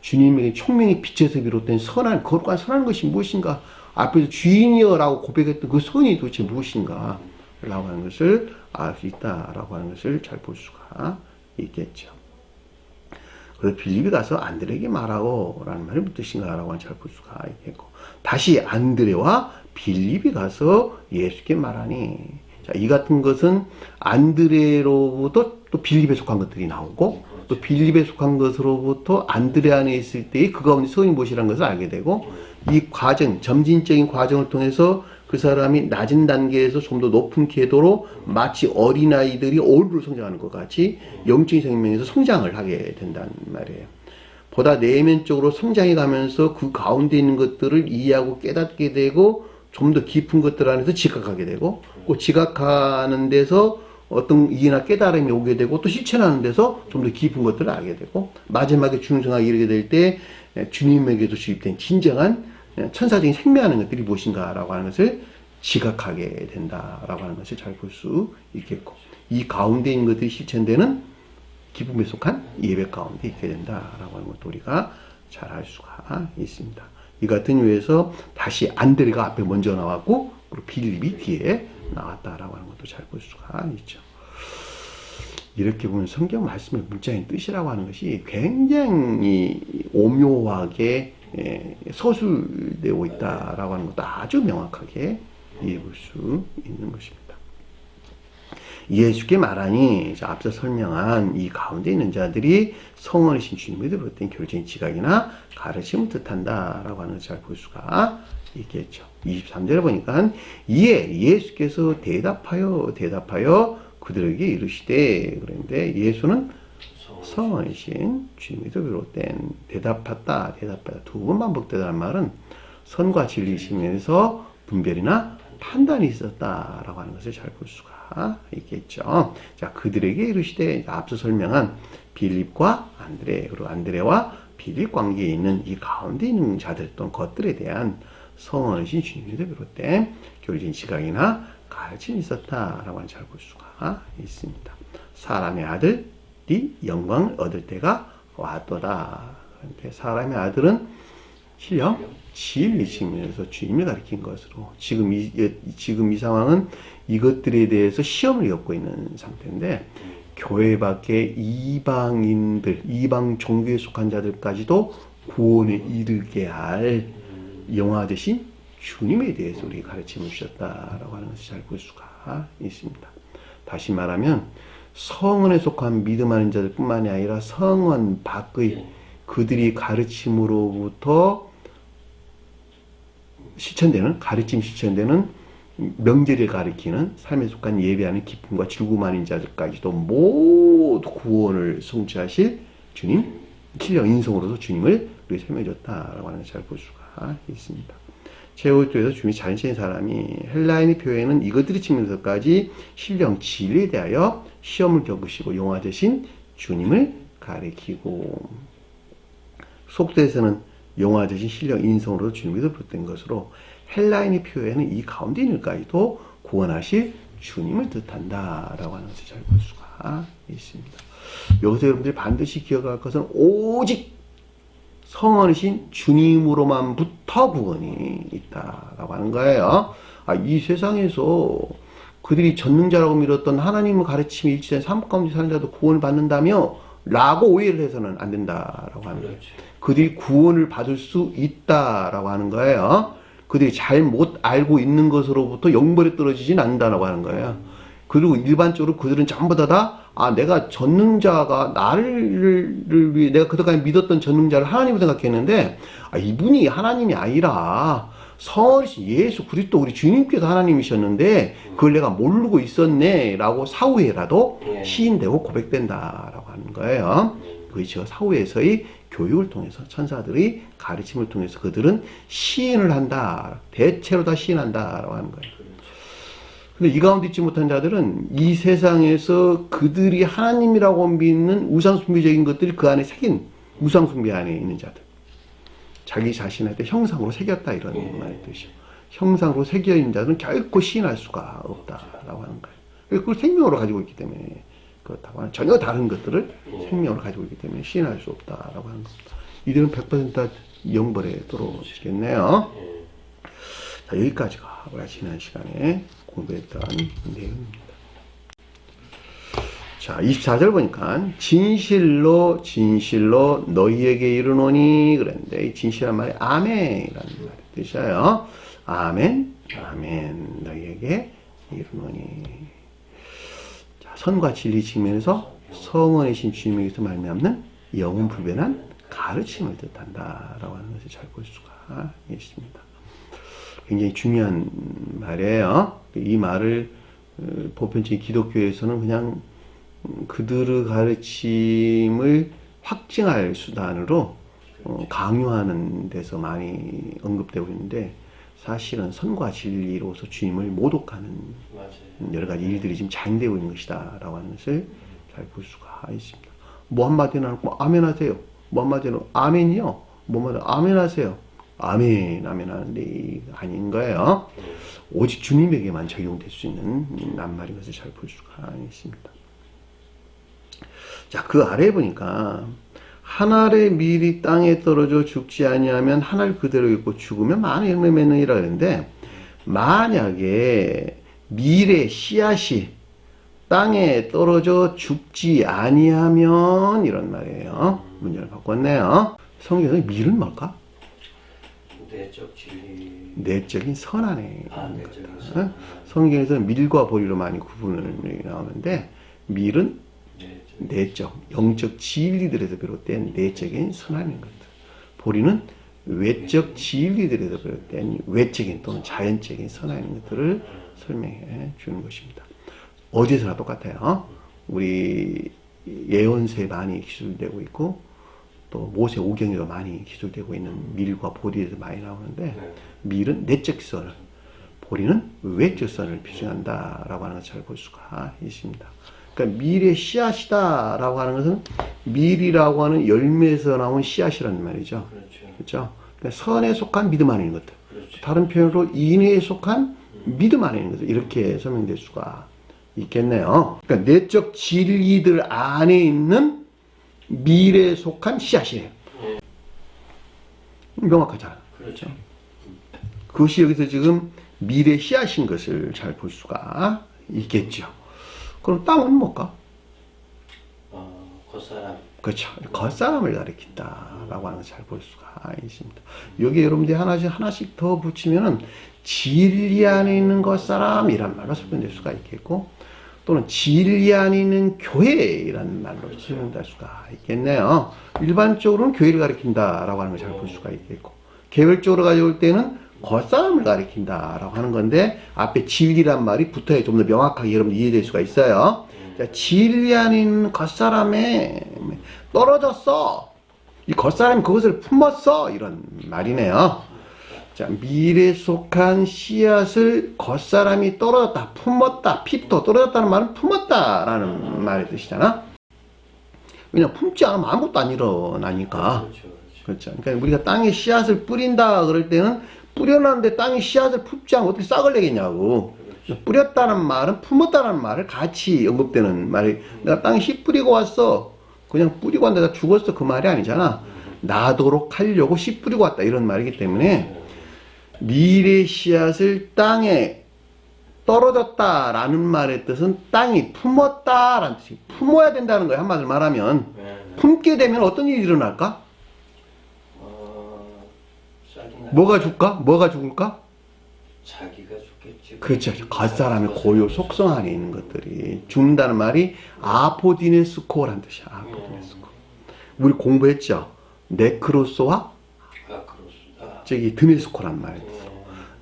주님에게 총명의 빛에서 비롯된 선한, 거룩한 선한 것이 무엇인가, 앞에서 주인이여라고 고백했던 그 선이 도대체 무엇인가 라고 하는 것을 알 수 있다라고 하는 것을 잘 볼 수가 있겠죠. 그래서 빌립이 가서 안드레에게 말하고 라는 말이 무슨 뜻인가라고 잘 볼 수가 있겠고, 다시 안드레와 빌립이 가서 예수께 말하니, 자, 이 같은 것은 안드레로부터 또 빌립에 속한 것들이 나오고, 또 빌립에 속한 것으로부터 안드레 안에 있을 때의 그 가운데 선이 무엇이라는 것을 알게 되고, 이 과정, 점진적인 과정을 통해서 그 사람이 낮은 단계에서 좀 더 높은 궤도로 마치 어린아이들이 얼굴을 성장하는 것 같이 영적인 생명에서 성장을 하게 된다는 말이에요. 보다 내면적으로 성장해 가면서 그 가운데 있는 것들을 이해하고 깨닫게 되고 좀 더 깊은 것들 안에서 지각하게 되고, 그 지각하는 데서 어떤 이해나 깨달음이 오게 되고, 또 실천하는 데서 좀 더 깊은 것들을 알게 되고, 마지막에 중생하게 이르게 될 때 주님에게도 주입된 진정한 천사적인 생명하는 것들이 무엇인가라고 하는 것을 지각하게 된다라고 하는 것을 잘 볼 수 있겠고, 이 가운데 있는 것들이 실천되는 기쁨에 속한 예배 가운데 있게 된다라고 하는 것도 우리가 잘 알 수가 있습니다. 이 같은 이유에서 다시 안드레가 앞에 먼저 나왔고, 그리고 빌립이 뒤에 나왔다라고 하는 것도 잘 볼 수가 있죠. 이렇게 보면 성경 말씀의 문자인 뜻이라고 하는 것이 굉장히 오묘하게 서술되어 있다라고 하는 것도 아주 명확하게 이해해 볼 수 있는 것입니다. 예수께 말하니 앞서 설명한 이 가운데 있는 자들이 성원이신 주님의 비롯된 교리적인 지각이나 가르침을 뜻한다라고 하는 것을 잘 볼 수가 있겠죠. 23절에 보니까 이에 예수께서 대답하여 그들에게 이르시되, 그런데 예수는 성원이신 주님에서 비롯된 대답했다 두 번 반복되다는 말은 선과 진리시면서 분별이나 판단이 있었다라고 하는 것을 잘 볼 수가 있겠죠. 자, 그들에게 이르시되, 앞서 설명한 빌립과 안드레, 그리고 안드레와 빌립 관계에 있는 이 가운데 있는 자들 또는 것들에 대한 성원이신 주님에서 비롯된 교리적인 지각이나 가르침이 있었다라고 하는 잘 볼 수가 있습니다. 사람의 아들이 영광을 얻을 때가 왔도다. 그런데 사람의 아들은 실령 진리 측면에서 주님을 가리킨 것으로, 지금 이 상황은 이것들에 대해서 시험을 겪고 있는 상태인데, 교회 밖에 이방인들, 이방 종교에 속한 자들까지도 구원에 이르게 할 영화 되신 주님에 대해서 우리 가르침을 주셨다라고 하는 것을 잘 볼 수가 있습니다. 다시 말하면 성원에 속한 믿음하는 자들 뿐만이 아니라 성원 밖의 그들이 가르침으로부터 가르침 실천되는 명제를 가리키는 삶에 속한 예배하는 기쁨과 즐거움하는 자들까지도 모두 구원을 성취하실 주님, 신령 인성으로서 주님을 우리 설명해줬다라고 하는 것을 잘 볼 수가 있습니다. 제오토에서 주님이 자신의 사람이 헬라인의 표현은 이것들이 측면에서까지 신령 진리에 대하여 시험을 겪으시고 용화 되신 주님을 가리키고, 속도에서는 용화 되신 신령 인성으로 주님이 비롯된 것으로 헬라인의 표현은 이 가운데 있는까지도 구원하실 주님을 뜻한다라고 하는 것을 잘 볼 수가 있습니다. 여기서 여러분들이 반드시 기억할 것은 오직 성원이신 주님으로만부터 구원이 있다라고 하는 거예요. 이 세상에서 그들이 전능자라고 믿었던 하나님의 가르침이 일치된 삶 가운데 사는 자도 구원을 받는다며 라고 오해를 해서는 안 된다라고 하는 거예요. 그들이 구원을 받을 수 있다라고 하는 거예요. 그들이 잘못 알고 있는 것으로부터 영벌에 떨어지진 않는다라고 하는 거예요. 그리고 일반적으로 그들은 전부 다 내가 전능자가 나를 위해 내가 그동안 믿었던 전능자를 하나님으로 생각했는데, 이분이 하나님이 아니라 성원이신 예수 그리스도 우리 주님께서 하나님이셨는데 그걸 내가 모르고 있었네 라고 사후에라도 시인되고 고백된다라고 하는 거예요. 그것이 사후에서의 교육을 통해서 천사들의 가르침을 통해서 그들은 시인을 한다, 대체로 다 시인한다라고 하는 거예요. 근데 이 가운데 있지 못한 자들은 이 세상에서 그들이 하나님이라고 믿는 우상숭배적인 것들이 그 안에 새긴 우상숭배 안에 있는 자들, 자기 자신한테 형상으로 새겼다 이런 말의 뜻이죠. 형상으로 새겨 있는 자들은 결코 시인할 수가 없다라고 하는 거예요. 그걸 생명으로 가지고 있기 때문에 그렇다고 하는, 전혀 다른 것들을 생명으로 가지고 있기 때문에 시인할 수 없다라고 하는 겁니다. 이들은 100% 다 영벌에 떨어지겠네요. 자, 여기까지가 우리가 지난 시간에 공부했던 내용입니다. 자, 24절 보니까 진실로 너희에게 이르노니 그랬는데, 이 진실한 말이 아멘이라는 말의 뜻이에요. 아멘 너희에게 이르노니. 자, 선과 진리 측면에서 성원이신 주님에게서 말미암는 영원 불변한 가르침을 뜻한다라고 하는 것을 잘 볼 수가 있습니다. 굉장히 중요한 말이에요. 이 말을 보편적인 기독교에서는 그냥 그들의 가르침을 확증할 수단으로 강요하는 데서 많이 언급되고 있는데, 사실은 선과 진리로서 주님을 모독하는 맞아요. 여러 가지 일들이 지금 장되고 있는 것이다 라고 하는 것을 잘 볼 수가 있습니다. 뭐 한마디는 하고 아멘 하세요. 뭐 한마디는 아멘이요. 뭐 한마디는 아멘 하세요. 아멘 하는데 이게 아닌 거예요. 오직 주님에게만 적용될 수 있는 낱말인 것을 잘 볼 수가 있습니다. 자, 그 아래에 보니까 한 알의 밀이 땅에 떨어져 죽지 아니하면 한 알 그대로 있고 죽으면 많은 열매 맺느니라 그랬는데, 만약에 밀의 씨앗이 땅에 떨어져 죽지 아니하면 이런 말이에요. 문제를 바꿨네요. 성경에서 밀은 뭘까? 내적 진리. 내적인 선안에 내적인 선. 성경에서는 밀과 보리로 많이 구분을 나오는데, 밀은 내적, 영적 진리들에서 비롯된 내적인 선안인 것들. 보리는 외적 진리들에서 비롯된 외적인 또는 자연적인 선안인 것들을 설명해 주는 것입니다. 어디서나 똑같아요. 우리 예언서에 많이 기술되고 있고, 또 모세 오경에도 많이 기술되고 있는 밀과 보리에서 많이 나오는데, 밀은 내적 선을, 보리는 외적 선을 표시한다라고 하는 것을 잘 볼 수가 있습니다. 그러니까 밀의 씨앗이다라고 하는 것은 밀이라고 하는 열매에서 나온 씨앗이라는 말이죠. 그렇죠? 그러니까 선에 속한 믿음 안에 있는 것들. 그렇죠. 다른 표현으로 인애에 속한 믿음 안에 있는 것들. 이렇게 설명될 수가 있겠네요. 그러니까 내적 진리들 안에 있는 밀에 속한 씨앗이에요. 명확하잖아요. 그렇죠. 그것이 여기서 지금 밀의 씨앗인 것을 잘 볼 수가 있겠죠. 그럼 땅은 뭘까? 겉사람. 그렇죠. 겉사람을 가리킨다라고 하는 것을 잘 볼 수가 있습니다. 여기 여러분들이 하나씩 더 붙이면은 진리 안에 있는 겉사람이란 말로 설명될 수가 있겠고, 또는 진리 안에 있는 교회라는 말로 설명될 수가 있겠네요. 일반적으로는 교회를 가리킨다라고 하는 걸 잘 볼 수가 있겠고, 개별적으로 가져올 때는 겉사람을 가리킨다라고 하는 건데, 앞에 진리란 말이 붙어야 좀 더 명확하게 여러분들 이해될 수가 있어요. 자, 진리 안에 있는 겉사람에 떨어졌어. 이 겉사람이 그것을 품었어. 이런 말이네요. 자, 밀에 속한 씨앗을 겉사람이 떨어졌다, 품었다, 피부터 떨어졌다는 말은 품었다라는 말의 뜻이잖아. 왜냐면 품지 않으면 아무것도 안 일어나니까. 그렇죠. 그러니까 우리가 땅에 씨앗을 뿌린다 그럴 때는 뿌려놨는데 땅에 씨앗을 품지 않고 어떻게 싹을 내겠냐고. 뿌렸다는 말은 품었다는 말을 같이 언급되는 말이, 내가 땅에 씨 뿌리고 왔어. 그냥 뿌리고 왔는데 나 죽었어. 그 말이 아니잖아. 나도록 하려고 씨 뿌리고 왔다. 이런 말이기 때문에 밀의 씨앗을 땅에 떨어졌다라는 말의 뜻은 땅이 품었다라는 뜻이, 품어야 된다는 거예요. 한마디로 말하면. 품게 되면 어떤 일이 일어날까? 뭐가 죽을까? 뭐가 죽을까? 자기가 죽겠지. 그렇죠. 겉사람의 고유 속성 안에 있는 것들이 죽는다는 말이 아포디네스코라는 뜻이야. 아포디네스코. 우리 공부했죠. 네크로스와 저기 드네스코란 말이 있어.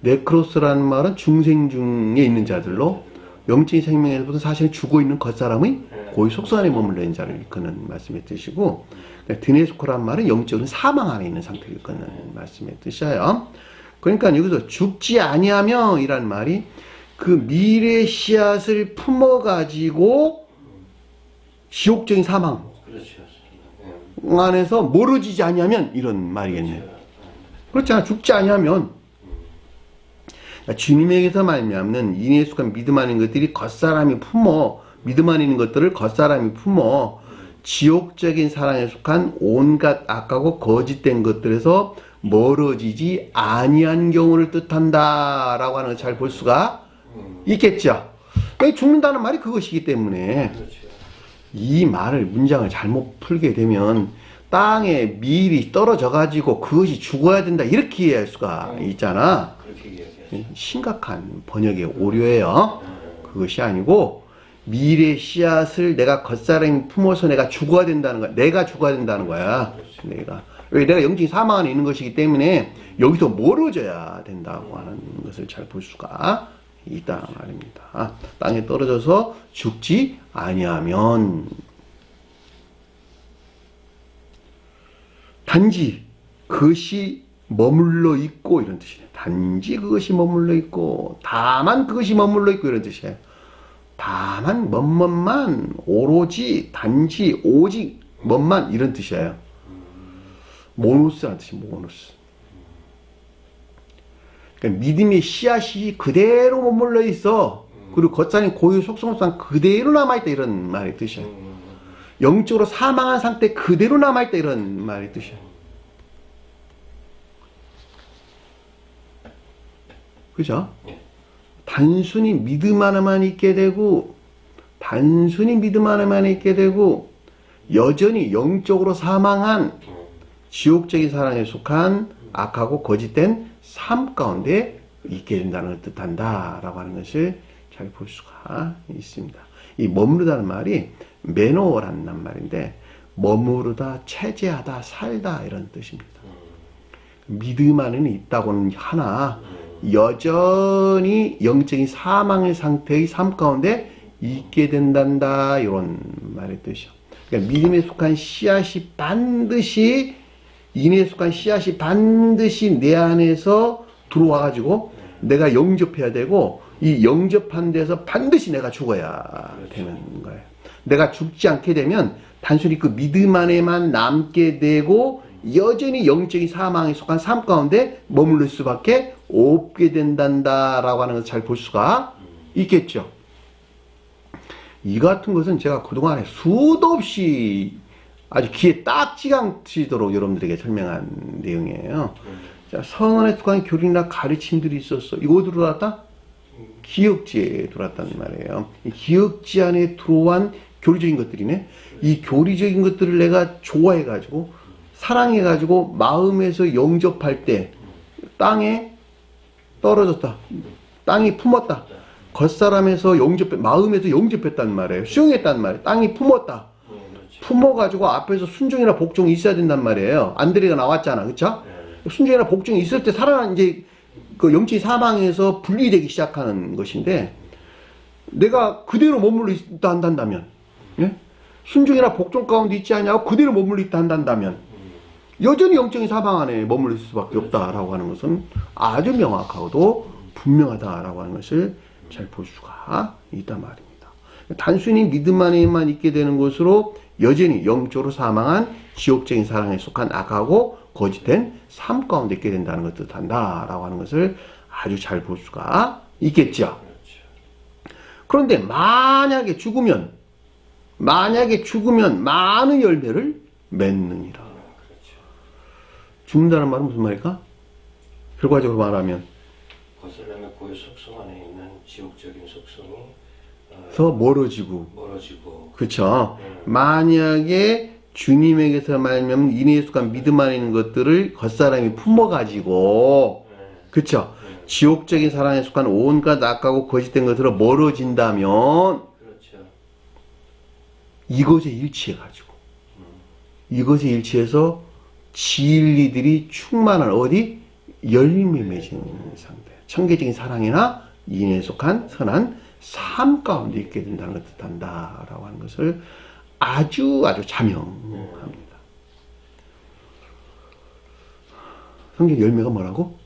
네크로스라는 말은 중생 중에 있는 자들로, 영적인 생명에서부터 사실은 죽어 있는 겉사람의 고유 속성 안에 머물러 있는 자를 일컫는 말씀의 뜻이고, 드네스코란 말은 영적인 사망 안에 있는 상태를 일컫는 말씀의 뜻이에요. 그러니까 여기서 죽지 아니하며 이란 말이 그 밀의 씨앗을 품어가지고 지옥적인 사망 안에서 멀어지지 아니하면 이런 말이겠네요. 그렇잖아. 죽지 아니하면. 주님에게서 말미암는 인애에 속한 믿음 아닌 것들이 겉사람이 품어, 믿음 아닌 것들을 겉사람이 품어 지옥적인 사랑에 속한 온갖 악하고 거짓된 것들에서 멀어지지 아니한 경우를 뜻한다라고 하는 걸 잘 볼 수가 있겠죠. 죽는다는 말이 그것이기 때문에 이 말을, 문장을 잘못 풀게 되면 땅에 밀이 떨어져 가지고 그것이 죽어야 된다 이렇게 이해할 수가 있잖아. 심각한 번역의 오류예요. 그것이 아니고 밀의 씨앗을 내가 겉사람이 품어서 내가 죽어야 된다는 거야. 내가 죽어야 된다는 거야. 내가 영적인 사망 안에 있는 것이기 때문에 여기서 멀어져야 된다고 하는 것을 잘 볼 수가 있다 말입니다. 땅에 떨어져서 죽지 아니하면, 단지 그것이 머물러 있고 이런 뜻이네. 단지 그것이 머물러 있고 다만 그것이 머물러 있고 이런 뜻이에요. 다만 뭐뭐만 오로지 단지 오직 뭐만 이런 뜻이에요. 모노스라는 뜻이 모노스. 그러니까 믿음의 씨앗이 그대로 머물러 있어. 그리고 겉사는 고유 속성상 그대로 남아있다 이런 말의 뜻이에요. 영적으로 사망한 상태 그대로 남아있다 이런 말의 뜻이에요. 그죠? 단순히 믿음 하나만 있게 되고 여전히 영적으로 사망한 지옥적인 사랑에 속한 악하고 거짓된 삶 가운데 있게 된다는 것을 뜻한다 라고 하는 것을 잘 볼 수가 있습니다. 이 머무르다는 말이 매너라는 말인데 머무르다, 체제하다, 살다 이런 뜻입니다. 믿음 안에는 있다고는 하나 여전히 영적인 사망의 상태의 삶 가운데 있게 된단다 이런 말의 뜻이요. 그러니까 믿음에 속한 씨앗이 반드시 인에 속한 씨앗이 반드시 내 안에서 들어와 가지고 내가 영접해야 되고 이 영접한 데서 반드시 내가 죽어야 되는 거예요. 내가 죽지 않게 되면 단순히 그 믿음 안에만 남게 되고 여전히 영적인 사망에 속한 삶 가운데 머무를 수밖에 없게 된단다라고 하는 것을 잘 볼 수가 있겠죠. 이 같은 것은 제가 그동안에 수도 없이 아주 귀에 딱지가 치도록 여러분들에게 설명한 내용이에요. 자, 성언에 속한 교리나 가르침들이 있었어. 이거 어디로 들어왔다? 기억지에 들어왔다는 말이에요. 이 기억지 안에 들어온 교리적인 것들이네. 이 교리적인 것들을 내가 좋아해가지고 사랑해가지고 마음에서 영접할 때 땅에 떨어졌다. 땅이 품었다. 겉사람에서 마음에서 영접했단 말이에요. 수용했단 말이에요. 땅이 품었다. 품어가지고 앞에서 순종이나 복종이 있어야 된단 말이에요. 안드레가 나왔잖아. 그쵸? 순종이나 복종이 있을 때 이제 그 영적인 사망에서 분리되기 시작하는 것인데 내가 그대로 머물러 있다 한다면 예? 순종이나 복종 가운데 있지 않냐고 그대로 머물러 있다 한다면 여전히 영적인 사망 안에 머물러 있을 수밖에 없다라고 하는 것은 아주 명확하고도 분명하다라고 하는 것을 잘 볼 수가 있단 말입니다. 단순히 믿음 안에만 있게 되는 것으로 여전히 영적으로 사망한 지옥적인 사랑에 속한 악하고 거짓된 삶 가운데 있게 된다는 것을 뜻한다라고 하는 것을 아주 잘 볼 수가 있겠죠. 그런데 만약에 죽으면 많은 열매를 맺느니라. 죽는다는 말은 무슨 말일까? 결과적으로 말하면 거슬림의 고유 속성 안에 있는 지옥적인 속성이 더 멀어지고 그쵸? 만약에 주님에게서 말하면 인에 속한 믿음 안에 있는 것들을 겉사람이 품어가지고 그쵸? 지옥적인 사랑에 속한 온갖 악하고 거짓된 것으로 멀어진다면 이것에 일치해가지고 이것에 일치해서 진리들이 충만한 어디? 열매 맺은 상태. 청계적인 사랑이나 인에 속한 선한 삶 가운데 있게 된다는 것을 뜻한다라고 하는 것을 아주 자명합니다. 성경 열매가 뭐라고?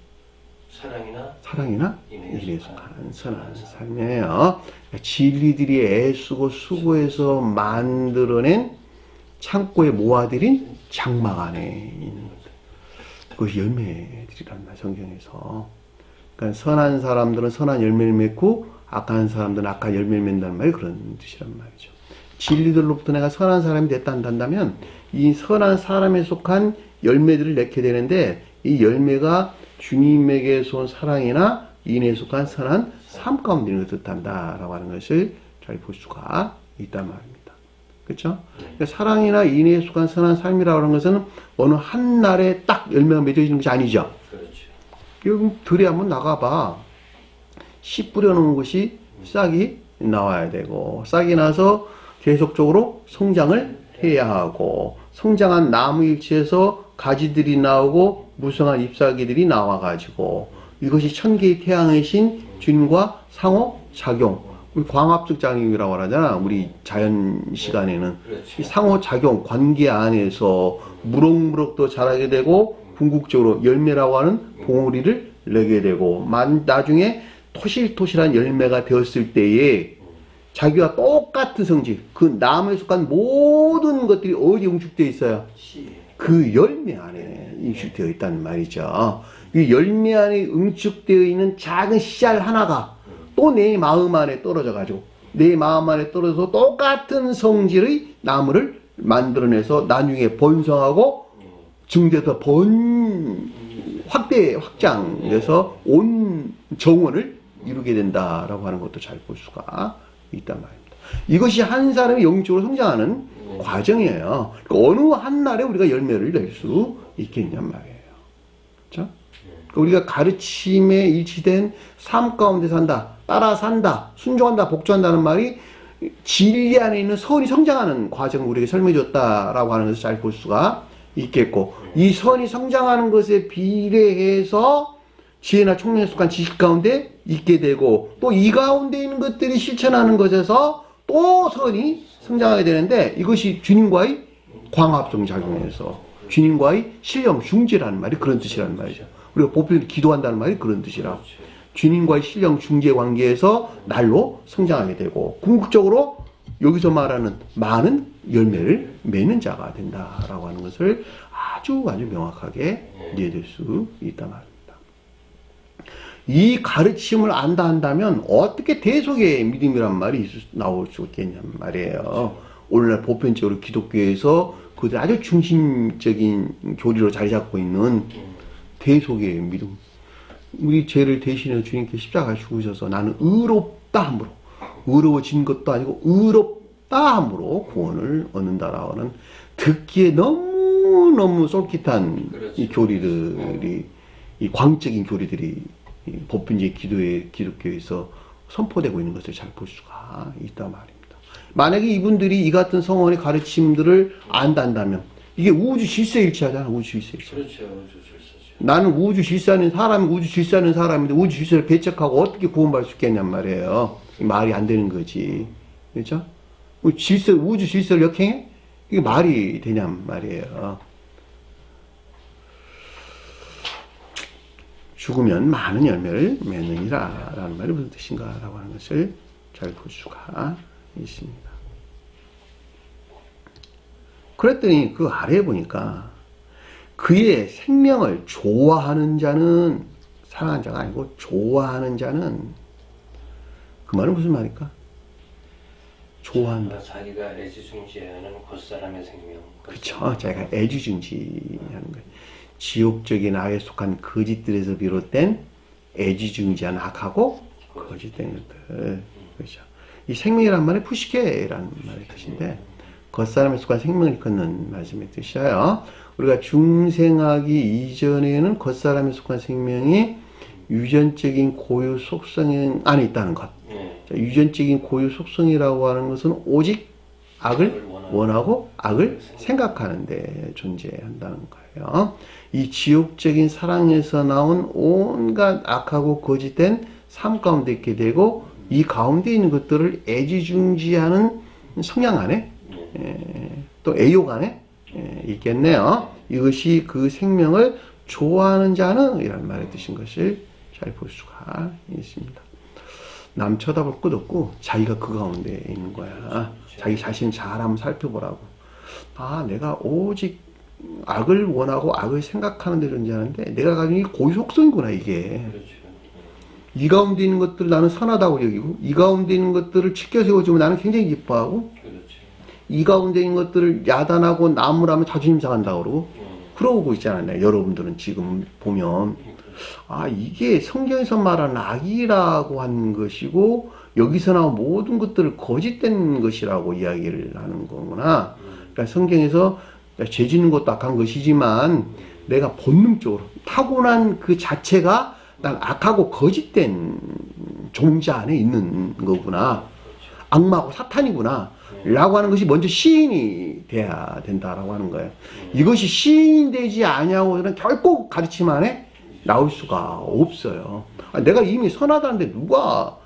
사랑이나 인에 속한 선한 삶이에요. 진리들이 애쓰고 수고해서 만들어낸 창고에 모아들인 장막 안에 있는 것. 그것이 열매들이란 말, 성경에서. 그러니까 선한 사람들은 선한 열매를 맺고 악한 사람들은 악한 열매를 맺는다는 말이 그런 뜻이란 말이죠. 진리들로부터 내가 선한 사람이 됐다 한다면 이 선한 사람에 속한 열매들을 맺게 되는데 이 열매가 주님에게서 온 사랑이나 인에 속한 선한 삶 가운데 있는 것을 뜻한다라고 하는 것을 잘 볼 수가 있단 말입니다. 그렇죠? 그러니까 사랑이나 인에 속한 선한 삶이라고 하는 것은 어느 한 날에 딱 열매가 맺어지는 것이 아니죠. 그럼 들에 한번 나가봐. 씨 뿌려놓은 것이 싹이 나와야 되고 싹이 나서 계속적으로 성장을 해야 하고 성장한 나무 일치에서 가지들이 나오고 무성한 잎사귀들이 나와가지고 이것이 천개의 태양의 신 주님과 상호작용, 우리 광합적 작용이라고 하잖아. 우리 자연 시간에는 이 상호작용 관계 안에서 무럭무럭 또 자라게 되고 궁극적으로 열매라고 하는 봉우리를 내게 되고 나중에 토실토실한 열매가 되었을 때에 자기와 똑같은 성질, 그 나무에 속한 모든 것들이 어디 응축되어 있어요? 그 열매 안에 응축되어 있다는 말이죠. 이 열매 안에 응축되어 있는 작은 씨알 하나가 또 내 마음 안에 떨어져 가지고 내 마음 안에 떨어져서 똑같은 성질의 나무를 만들어내서 나중에 번성하고 증대해서 확장돼서 온 정원을 이루게 된다라고 하는 것도 잘 볼 수가 있단 말입니다. 이것이 한 사람이 영적으로 성장하는 과정이에요. 그러니까 어느 한 날에 우리가 열매를 낼 수 있겠냔 말이에요. 그렇죠? 그러니까 우리가 가르침에 일치된 삶 가운데 산다, 따라 산다, 순종한다, 복종한다는 말이 진리 안에 있는 선이 성장하는 과정을 우리에게 설명해 줬다라고 하는 것을 잘 볼 수가 있겠고, 이 선이 성장하는 것에 비례해서 지혜나 총명에 속한 지식 가운데 있게 되고, 또 이 가운데 있는 것들이 실천하는 것에서 또 선이 성장하게 되는데, 이것이 주님과의 광합성 작용에서 주님과의 신령 중재라는 말이 그런 뜻이라는 말이죠. 우리가 보편 기도한다는 말이 그런 뜻이라. 주님과의 신령 중재 관계에서 날로 성장하게 되고, 궁극적으로 여기서 말하는 많은 열매를 맺는 자가 된다라고 하는 것을 아주 명확하게 이해될 수 있단 말입니다. 이 가르침을 안다 한다면 어떻게 대속의 믿음이란 말이 나올 수 있겠냔 말이에요. 오늘날 보편적으로 기독교에서 그들 아주 중심적인 교리로 자리 잡고 있는 대속의 믿음. 우리 죄를 대신해 주님께 십자가 죽으셔서 나는 의롭다 함으로, 의로워진 것도 아니고 의롭다 함으로 구원을 얻는다라고 하는 듣기에 너무너무 솔깃한 이 교리들이, 이 광적인 교리들이 이 보편적 기독교에서 선포되고 있는 것을 잘 볼 수가 있단 말입니다. 만약에 이분들이 이 같은 성원의 가르침들을 안단다면, 이게 우주 질서일치하잖아. 우주 질서일치. 그렇죠. 우주 질서죠. 나는 우주 질서하는 사람이 우주 질서하는 사람인데 우주 질서를 배척하고 어떻게 구원받을 수 있겠냔 말이에요. 말이 안 되는 거지. 그렇죠? 우주 질서를 역행해? 이게 말이 되냔 말이에요. 죽으면 많은 열매를 맺느니라 라는 말이 무슨 뜻인가 라고 하는 것을 잘 볼 수가 있습니다. 그랬더니 그 아래에 보니까 그의 생명을 좋아하는 자는, 사랑하는 자가 아니고 좋아하는 자는, 그 말은 무슨 말일까? 좋아한다. 자기가 애지중지하는 겉사람의 생명. 그렇죠. 자기가 애지중지하는 거예요. 지옥적인 악에 속한 거짓들에서 비롯된 애지중지한 악하고 거짓된 것들. 그렇죠. 이 생명이란 말이 푸시케라는 말의 뜻인데, 겉사람에 속한 생명을 일컫는 말씀의 뜻이에요. 우리가 중생하기 이전에는 겉사람에 속한 생명이 유전적인 고유 속성 안에 있다는 것. 자, 유전적인 고유 속성이라고 하는 것은 오직 악을 원하고 악을 생각하는 데 존재한다는 거예요. 이 지옥적인 사랑에서 나온 온갖 악하고 거짓된 삶 가운데 있게 되고, 이 가운데 있는 것들을 애지중지하는 성향 안에, 또 애욕 안에 있겠네요. 이것이 그 생명을 좋아하는 자는 이란 말의 뜻인 것을 잘 볼 수가 있습니다. 남 쳐다볼 것 없고 자기가 그 가운데 있는 거야. 자기 자신 잘 한번 살펴보라고. 아, 내가 오직 악을 원하고 악을 생각하는 데 존재하는데 내가 가진 이 고유 속성이구나, 이게. 이 가운데 있는 것들을 나는 선하다고 여기고, 이 가운데 있는 것들을 치켜 세워주면 나는 굉장히 기뻐하고, 이 가운데 있는 것들을 야단하고 나무라면 자존심 상한다고 그러고, 그러고 있잖아요. 여러분들은 지금 보면, 아, 이게 성경에서 말하는 악이라고 하는 것이고, 여기서 나온 모든 것들을 거짓된 것이라고 이야기를 하는 거구나. 그러니까 성경에서 죄 짓는 것도 악한 것이지만, 내가 본능적으로 타고난 그 자체가 난 악하고 거짓된 종자 안에 있는 거구나. 악마고 사탄이구나. 라고 하는 것이 먼저 시인이 돼야 된다라고 하는 거예요. 이것이 시인이 되지 아니하고는 결코 가르침 안에 나올 수가 없어요. 내가 이미 선하다는데 누가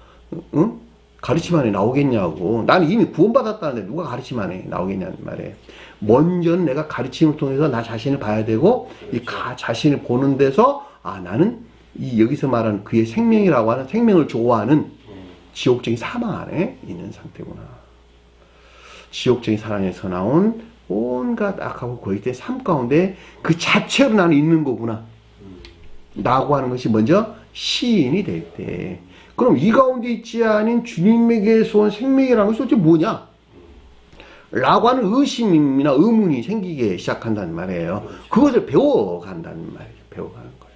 가르침 안에 나오겠냐고. 나는 이미 구원받았다는데 누가 가르침 안에 나오겠냐는 말이에요. 먼저는 내가 가르침을 통해서 나 자신을 봐야 되고, 이 자신을 보는 데서, 아, 나는 이 여기서 말하는 그의 생명이라고 하는 생명을 좋아하는 지옥적인 사망 안에 있는 상태구나. 지옥적인 사랑에서 나온 온갖 악하고 거짓된 삶 가운데 그 자체로 나는 있는 거구나. 라고 하는 것이 먼저 시인이 될 때, 그럼 이 가운데 있지 않은 주님에게서 온 생명이라는 것이 도대체 뭐냐? 라고 하는 의심이나 의문이 생기게 시작한다는 말이에요. 그것을 배워간다는 말이죠. 배워가는 거예요.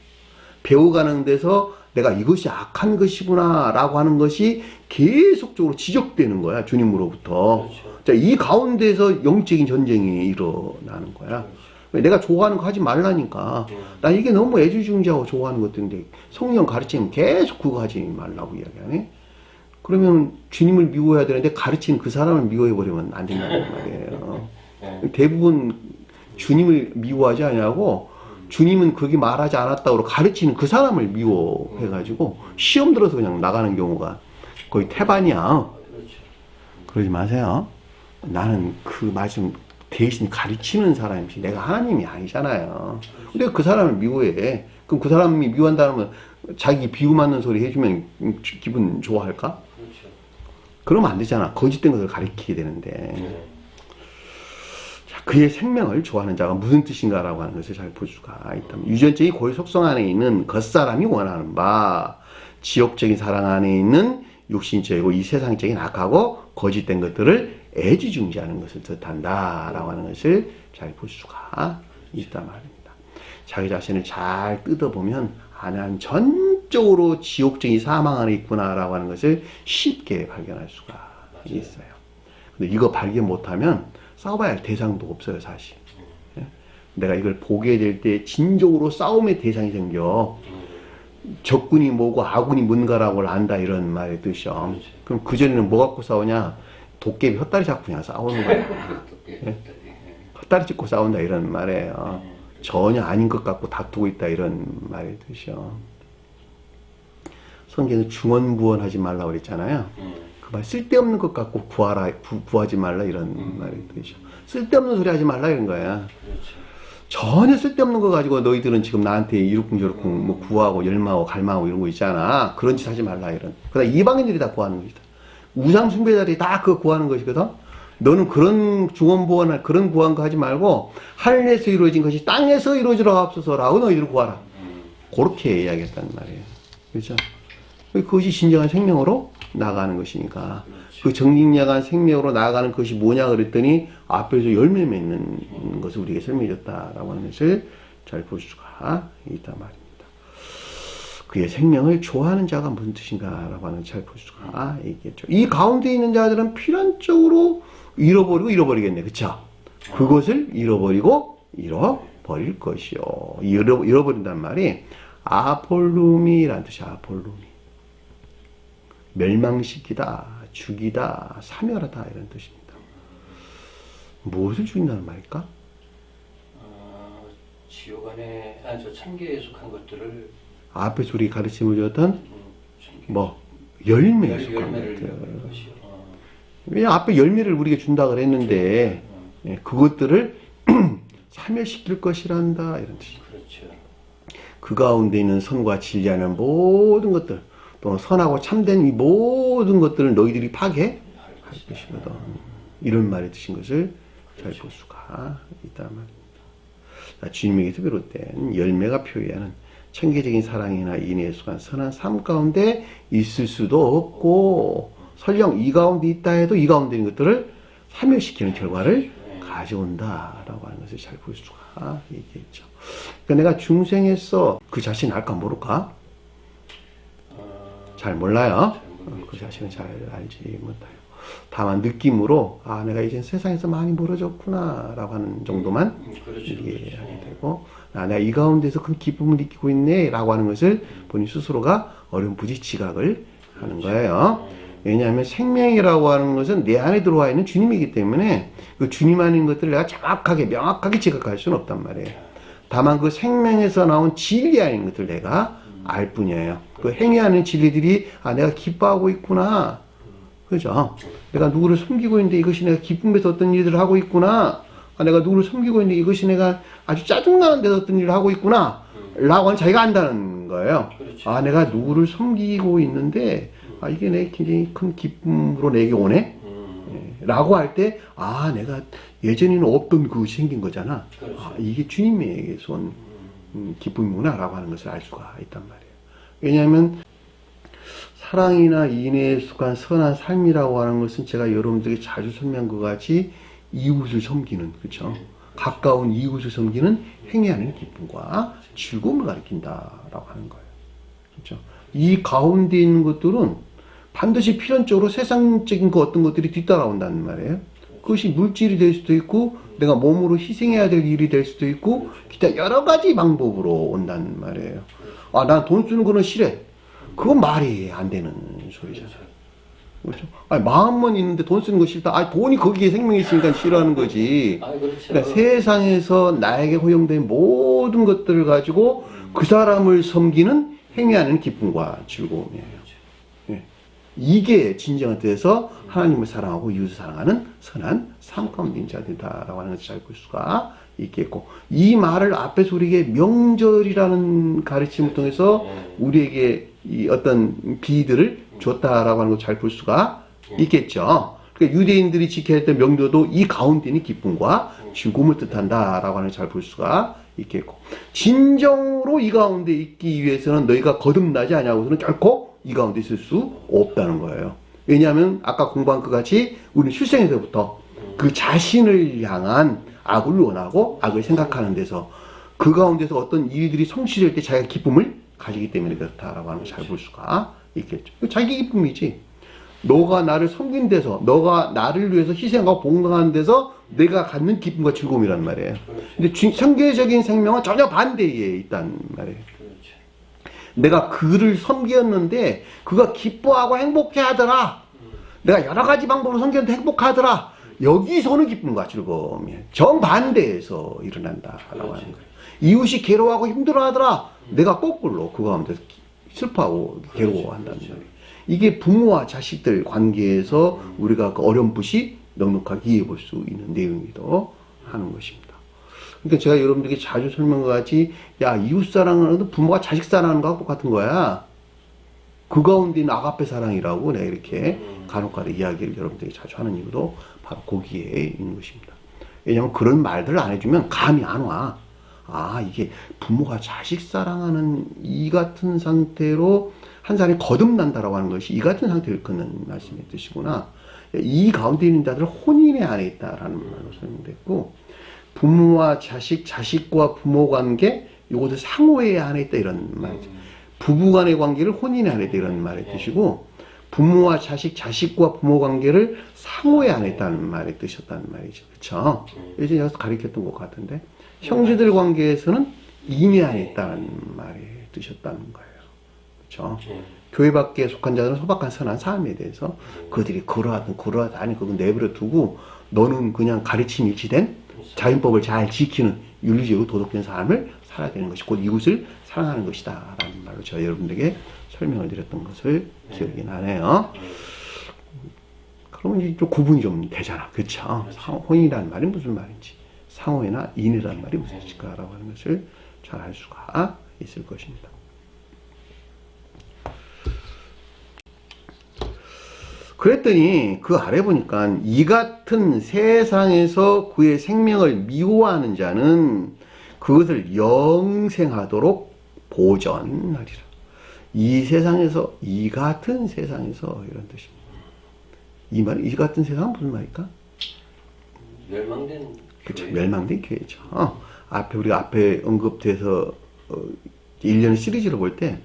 배워가는 데서 내가 이것이 악한 것이구나 라고 하는 것이 계속적으로 지적되는 거야. 주님으로부터. 그렇죠. 자, 이 가운데서 영적인 전쟁이 일어나는 거야. 내가 좋아하는 거 하지 말라니까. 난 이게 너무 애지중지하고 좋아하는 것들인데 성령 가르치면 계속 그거 하지 말라고 이야기하네. 그러면 주님을 미워해야 되는데 가르치는 그 사람을 미워해버리면 안 된다는 말이에요. 대부분 주님을 미워하지 않냐고, 주님은 그렇게 말하지 않았다고 가르치는 그 사람을 미워해가지고 시험 들어서 그냥 나가는 경우가 거의 태반이야. 그러지 마세요. 나는 그 말씀 대신 가르치는 사람이지 내가 하나님이 아니잖아요. 근데 그 사람을 미워해. 그럼 그 사람이 미워한다면 자기 비유 맞는 소리 해주면 기분 좋아할까? 그러면 안 되잖아. 거짓된 것을 가르치게 되는데. 자, 그의 생명을 좋아하는 자가 무슨 뜻인가라고 하는 것을 잘 볼 수가 있다면, 유전적인 고유 속성 안에 있는 겉사람이 원하는 바, 지옥적인 사랑 안에 있는 육신적이고 이 세상적인 악하고 거짓된 것들을 애지중지하는 것을 뜻한다라고 하는 것을 잘 볼 수가 있단 말입니다. 자기 자신을 잘 뜯어보면 난 전적으로 지옥적인 사망 안에 있구나라고 하는 것을 쉽게 발견할 수가 있어요. 근데 이거 발견 못하면 싸워봐야 할 대상도 없어요, 사실. 내가 이걸 보게 될 때 진정으로 싸움의 대상이 생겨. 적군이 뭐고 아군이 뭔가라고 안다, 이런 말의 뜻이요. 그럼 그전에는 뭐 갖고 싸우냐? 도깨비 헛다리 잡고 그냥 싸우는 거야. 헛다리 짚고 싸운다, 이런 말이에요. 전혀 아닌 것 같고 다투고 있다, 이런 말의 뜻이요. 성경에 중언부언하지 말라고 그랬잖아요. 그 말 쓸데없는 것 갖고 구하지 말라, 이런 말의 뜻이요. 쓸데없는 소리 하지 말라, 이런 거야. 전혀 쓸데없는 거 가지고 너희들은 지금 나한테 이러쿵저러쿵 뭐 구하고 열망하고 갈망하고 이런 거 있잖아. 그런 짓 하지 말라, 이런. 그러다 이방인들이 다 구하는 것이다. 우상 숭배자들이 다 그거 구하는 것이거든. 너는 그런 중언부언할 그런 구한 거 하지 말고 하늘에서 이루어진 것이 땅에서 이루어지라 하옵소서라고 너희들 구하라. 그렇게 이야기했단 말이에요. 그렇죠? 그것이 진정한 생명으로 나가는 것이니까. 그 정직량한 생명으로 나아가는 것이 뭐냐 그랬더니 앞에서 열매 맺는 것을 우리에게 설명해 줬다라고 하는 것을 잘 볼 수가 있단 말입니다. 그의 생명을 좋아하는 자가 무슨 뜻인가라고 하는 잘 볼 수가 있겠죠. 이 가운데 있는 자들은 필연적으로 잃어버리겠네. 그쵸? 그것을 잃어버릴 것이요. 잃어버린단 말이 아폴루미라는 뜻이야. 아폴루미. 멸망시키다, 죽이다, 사멸하다, 이런 뜻입니다. 무엇을 죽인다는 말일까? 지옥 안에, 저 참계에 속한 것들을 앞에서 우리 가르침을 줬던 열매에 속한 것들. 왜냐 앞에 열매를 우리에게 준다 그랬는데 그것들을 사멸시킬 것이란다, 이런 뜻이죠. 그렇죠. 그 가운데 있는 선과 진리하는 모든 것들, 또 선하고 참된 이 모든 것들을 너희들이 파괴할 것이거든. 이런 말의 뜻인 것을 잘 볼 수가 있단 말입니다. 주님에게서 비롯된 열매가 표현하는 천계적인 사랑이나 인애에 속한 선한 삶 가운데 있을 수도 없고, 설령 이 가운데 있다 해도 이 가운데 있는 것들을 사멸시키는 결과를 가져온다라고 하는 것을 잘 볼 수가 있겠죠. 그러니까 내가 중생에서 그 자신을 알까 모를까? 잘 몰라요. 그 자신은 잘 알지 못해요. 다만 느낌으로 내가 이제 세상에서 많이 멀어졌구나 라고 하는 정도만 이해하게 되고, 내가 이 가운데서 큰 기쁨을 느끼고 있네 라고 하는 것을 본인 스스로가 어렴풋이 지각을 하는 거예요. 왜냐하면 생명이라고 하는 것은 내 안에 들어와 있는 주님이기 때문에 그 주님 안에 있는 것들을 내가 정확하게 명확하게 지각할 수는 없단 말이에요. 다만 그 생명에서 나온 진리 안에 있는 것들을 내가 알 뿐이에요. 그 행위하는 진리들이 내가 기뻐하고 있구나. 그죠? 내가 누구를 섬기고 있는데 이것이 내가 기쁨에서 어떤 일들을 하고 있구나. 내가 누구를 섬기고 있는데 이것이 내가 아주 짜증나는 데서 어떤 일을 하고 있구나. 라고 하는 자기가 안다는 거예요. 그렇죠. 아, 내가 누구를 섬기고 있는데, 아, 이게 내 굉장히 큰 기쁨으로 내게 오네? 라고 할 때, 아, 내가 예전에는 없던 그것이 생긴 거잖아. 그렇죠. 아, 이게 주님에게서 온 기쁨이구나, 라고 하는 것을 알 수가 있단 말이에요. 왜냐하면, 사랑이나 인애에 속한 선한 삶이라고 하는 것은 제가 여러분들에게 자주 설명한 것 같이 이웃을 섬기는, 그렇죠? 가까운 이웃을 섬기는 행위하는 기쁨과 즐거움을 가리킨다라고 하는 거예요. 그렇죠? 이 가운데 있는 것들은 반드시 필연적으로 세상적인 그 어떤 것들이 뒤따라온다는 말이에요. 그것이 물질이 될 수도 있고 내가 몸으로 희생해야 될 일이 될 수도 있고 기타 여러 가지 방법으로 온다는 말이에요. 아, 난 돈 쓰는 거는 싫어. 그건 말이 안 되는 소리잖아요. 그렇죠? 아니, 마음만 있는데 돈 쓰는 거 싫다. 아니, 돈이 거기에 생명이 있으니까 싫어하는 거지. 아, 그렇죠. 그러니까 세상에서 나에게 허용된 모든 것들을 가지고 그 사람을 섬기는 행위하는 기쁨과 즐거움이에요. 예. 이게 진정한 뜻에서 하나님을 사랑하고 이웃을 사랑하는 선한 삶 가운데 있는 자들이다라고 하는 것을 잘 볼 수가 있겠고, 이 말을 앞에서 우리에게 명절이라는 가르침을 통해서 우리에게 이 어떤 비들을 줬다라고 하는 걸 잘 볼 수가 있겠죠. 그러니까 유대인들이 지켜야 했던 명절도 이 가운데 있는 기쁨과 즐거움을 뜻한다라고 하는 걸 잘 볼 수가 있겠고, 진정으로 이 가운데 있기 위해서는 너희가 거듭나지 않냐고서는 결코 이 가운데 있을 수 없다는 거예요. 왜냐하면 아까 공부한 것 같이 우리는 출생에서부터 그 자신을 향한 악을 원하고 악을 생각하는 데서 그 가운데서 어떤 일들이 성취될 때 자기가 기쁨을 가지기 때문에 그렇다라고 하는 걸 잘 볼 수가 있겠죠. 자기 기쁨이지. 너가 나를 섬긴 데서, 너가 나를 위해서 희생하고 봉사하는 데서 내가 갖는 기쁨과 즐거움이란 말이에요. 근데 성계적인 생명은 전혀 반대에 있단 말이에요. 내가 그를 섬겼는데 그가 기뻐하고 행복해 하더라. 내가 여러 가지 방법으로 섬겼는데 행복하더라. 여기서는 기쁨과 즐거움이에요. 정반대에서 일어난다라고 하는 거예요. 이웃이 괴로워하고 힘들어하더라. 내가 거꾸로 그 가운데 슬퍼하고 괴로워한다는 거예요. 이게 부모와 자식들 관계에서 우리가 그 어렴풋이 넉넉하게 이해해 볼 수 있는 내용이기도 하는 것입니다. 그러니까 제가 여러분들에게 자주 설명과 같이, 야, 이웃 사랑하는 것도 부모가 자식 사랑하는 거하고 똑같은 거야. 그 가운데 있는 아가페 사랑이라고 내가 이렇게 간혹가다 이야기를 여러분들에게 자주 하는 이유도 바로 거기에 있는 것입니다. 왜냐하면 그런 말들을 안 해주면 감이 안 와. 아, 이게 부모가 자식 사랑하는 이 같은 상태로 한 사람이 거듭난다라고 하는 것이 이 같은 상태를 끄는 말씀의 뜻이구나. 이 가운데 있는 자들은 혼인의 안에 있다라는 말로 설명됐고, 부모와 자식, 자식과 부모 관계, 이것을 상호의 안에 있다 이런 말이죠. 부부 간의 관계를 혼인의 안에 있다 이런 말의 뜻이고, 부모와 자식, 자식과 부모 관계를 상호의 안에 있다는 말의 뜻이었다는 말이죠. 그쵸? 예전에 여기서 가르쳤던 것 같은데, 형제들 관계에서는 인의 안에 있다는 말의 뜻이었다는 거예요. 그쵸? 교회 밖에 속한 자들은 소박한 선한 삶에 대해서 그들이 그러하든 그러하든 아니 그건 내버려 두고 너는 그냥 가르침 일치된 자연법을 잘 지키는 윤리적이고 도덕된 삶을 살아야 되는 것이 곧 이웃을 사랑하는 것이다 라는 말로 제가 여러분들에게 설명을 드렸던 것을 기억이 나네요. 그러면 이제 좀 구분이 좀 되잖아. 그쵸? 혼인이라는 말이 무슨 말인지, 상호이나 인이라는 말이 무슨 뜻일까라고 하는 것을 잘 알 수가 있을 것입니다. 그랬더니 그 아래 보니까 이 같은 세상에서 그의 생명을 미워하는 자는 그것을 영생하도록 보전하리라. 이 세상에서, 이 같은 세상에서 이런 뜻입니다. 이 말, 이 같은 세상은 무슨 말일까? 멸망된 그렇죠. 멸망된 교회죠. 우리가 앞에 언급돼서 1년 시리즈로 볼 때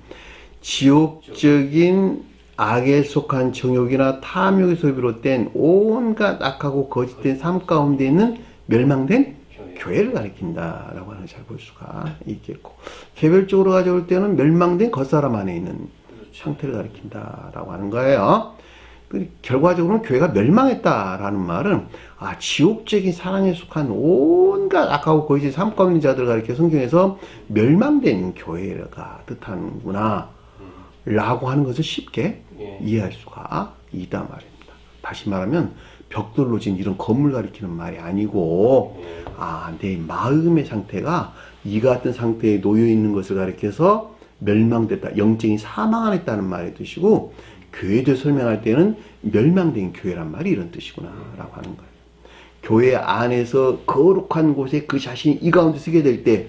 지옥적인 악에 속한 정욕이나 탐욕에서 비롯된 온갖 악하고 거짓된 삶 가운데 있는 멸망된 교회를 가리킨다라고 하는 걸 잘 볼 수가 있겠고, 개별적으로 가져올 때는 멸망된 겉사람 안에 있는 상태를 가리킨다라고 하는 거예요. 결과적으로는 교회가 멸망했다라는 말은 지옥적인 사랑에 속한 온갖 악하고 거짓된 삶 가운데 있는 자들을 가리켜 성경에서 멸망된 교회가 뜻하는구나 라고 하는 것을 쉽게 이해할 수가 있단 말입니다. 다시 말하면 벽돌로 진 이런 건물 가리키는 말이 아니고, 내 마음의 상태가 이 같은 상태에 놓여 있는 것을 가리켜서 멸망됐다, 영적인 사망했다는 말의 뜻이고, 교회도 설명할 때는 멸망된 교회란 말이 이런 뜻이구나 라고 하는 거예요. 교회 안에서 거룩한 곳에 그 자신이 이 가운데 서게 될 때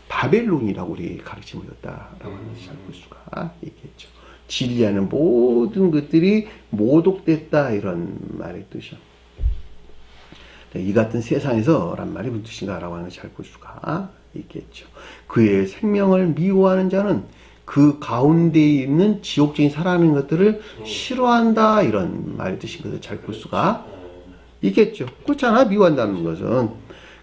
바벨론이라고 우리 가르침을 줬다라고 하는 것을 볼 수가 있겠죠. 진리하는 모든 것들이 모독됐다, 이런 말의 뜻이요. 이 같은 세상에서 란 말이 무슨 뜻인가라고 하는 것을 잘 볼 수가 있겠죠. 그의 생명을 미워하는 자는 그 가운데 있는 지옥적인 살아가는 것들을 싫어한다, 이런 말의 뜻인 것을 잘 볼 수가 있겠죠. 그렇잖아, 미워한다는 것은.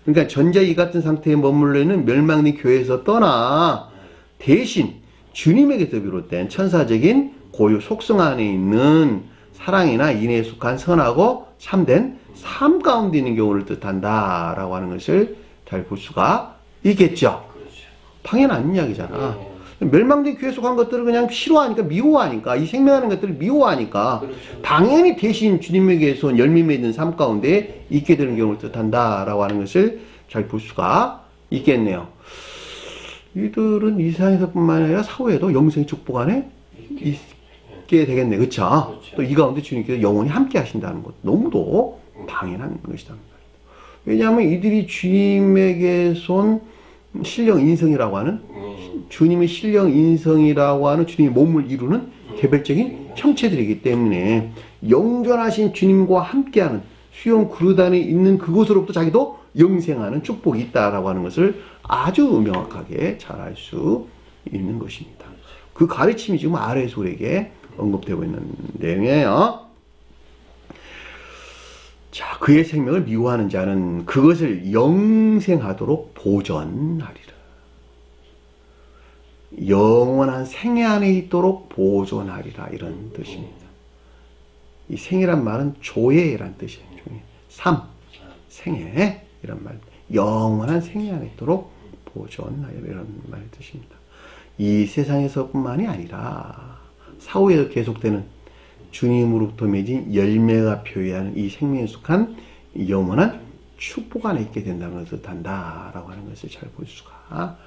그러니까 전자 이 같은 상태에 머물러 있는 멸망된 교회에서 떠나 대신 주님에게서 비롯된 천사적인 고유 속성 안에 있는 사랑이나 인애에 속한 선하고 참된 삶 가운데 있는 경우를 뜻한다 라고 하는 것을 잘 볼 수가 있겠죠. 당연한 이야기잖아. 멸망된 교회에 속한 것들을 그냥 싫어하니까, 미워하니까, 이 생명하는 것들을 미워하니까 당연히 대신 주님에게서 온 열매 맺는 삶 가운데 있게 되는 경우를 뜻한다 라고 하는 것을 잘 볼 수가 있겠네요. 이들은 이 세상에서 뿐만 아니라 사후에도 영생의 축복 안에 있게 되겠네. 그쵸? 또 이 가운데 주님께서 영원히 함께 하신다는 것, 너무도 당연한 것이다. 왜냐하면 이들이 주님에게서 온 신령 인성이라고 하는, 주님의 신령 인성이라고 하는 주님의 몸을 이루는 개별적인 형체들이기 때문에 영존하신 주님과 함께하는 수용 그릇 안에 있는 그곳으로부터 자기도 영생하는 축복이 있다라고 하는 것을 아주 명확하게 잘 알 수 있는 것입니다. 그 가르침이 지금 아래에서 우리에게 언급되고 있는 내용이에요. 자, 그의 생명을 미워하는 자는 그것을 영생하도록 보존하리라. 영원한 생애 안에 있도록 보존하리라, 이런 뜻입니다. 이 생이란 말은 조예란 뜻이에요. 조예. 삶, 생애, 이런 말. 영원한 생애 안에 있도록 보존하리라, 이런 말의 뜻입니다. 이 세상에서뿐만이 아니라 사후에도 계속되는 주님으로부터 맺은 열매가 표현하는 이 생명에 속한 영원한 축복 안에 있게 된다는 것을 뜻한다라고 하는 것을 잘 볼 수가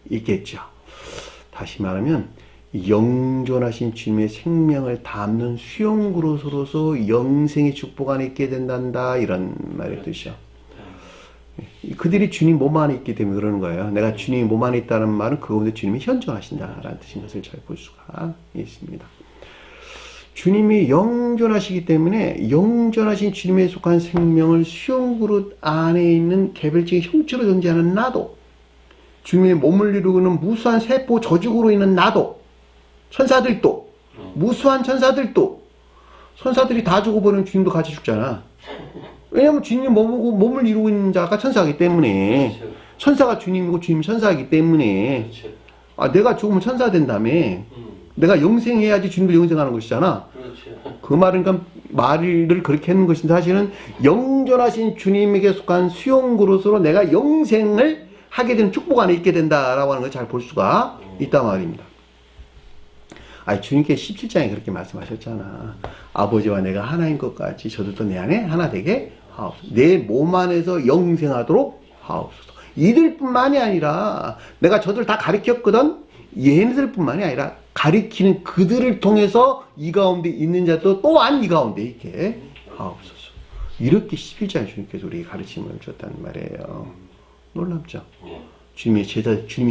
있겠죠. 다시 말하면 영존하신 주님의 생명을 담는 수용 그릇으로서 영생의 축복 안에 있게 된단다, 이런 말의 뜻이요. 그들이 주님 몸 안에 있기 때문에 그러는 거예요. 내가 주님 몸 안에 있다는 말은 그 가운데 주님이 현존하신다라는 뜻인 것을 잘 볼 수가 있습니다. 주님이 영존하시기 때문에 영존하신 주님에 속한 생명을 수용 그릇 안에 있는 개별적인 형체로 존재하는 나도, 주님의 몸을 이루는 무수한 세포 조직으로 있는 나도, 천사들도, 무수한 천사들이 다 죽어버리면 주님도 같이 죽잖아. 왜냐하면 주님이 몸을 이루고 있는 자가 천사이기 때문에, 천사가 주님이고 주님이 천사이기 때문에, 내가 죽으면 천사 된다며. 내가 영생해야지 주님도 영생하는 것이잖아. 그 말을 그렇게 하는 것인데, 사실은 영존하신 주님에게 속한 수용 그릇으로 내가 영생을 하게 되는 축복 안에 있게 된다라고 하는 걸 잘 볼 수가 있단 말입니다. 주님께 17장에 그렇게 말씀하셨잖아. 아버지와 내가 하나인 것 같이 저들도 내 안에 하나 되게 하옵소서. 내 몸 안에서 영생하도록 하옵소서. 이들뿐만이 아니라 내가 저들 다 가르쳤거든. 얘네들뿐만이 아니라 가리키는 그들을 통해서 이 가운데 있는 자도 또한 이 가운데 있게 하옵소서. 이렇게 11장에 주님께서 우리에게 가르침을 줬다는 말이에요. 놀랍죠? 주님이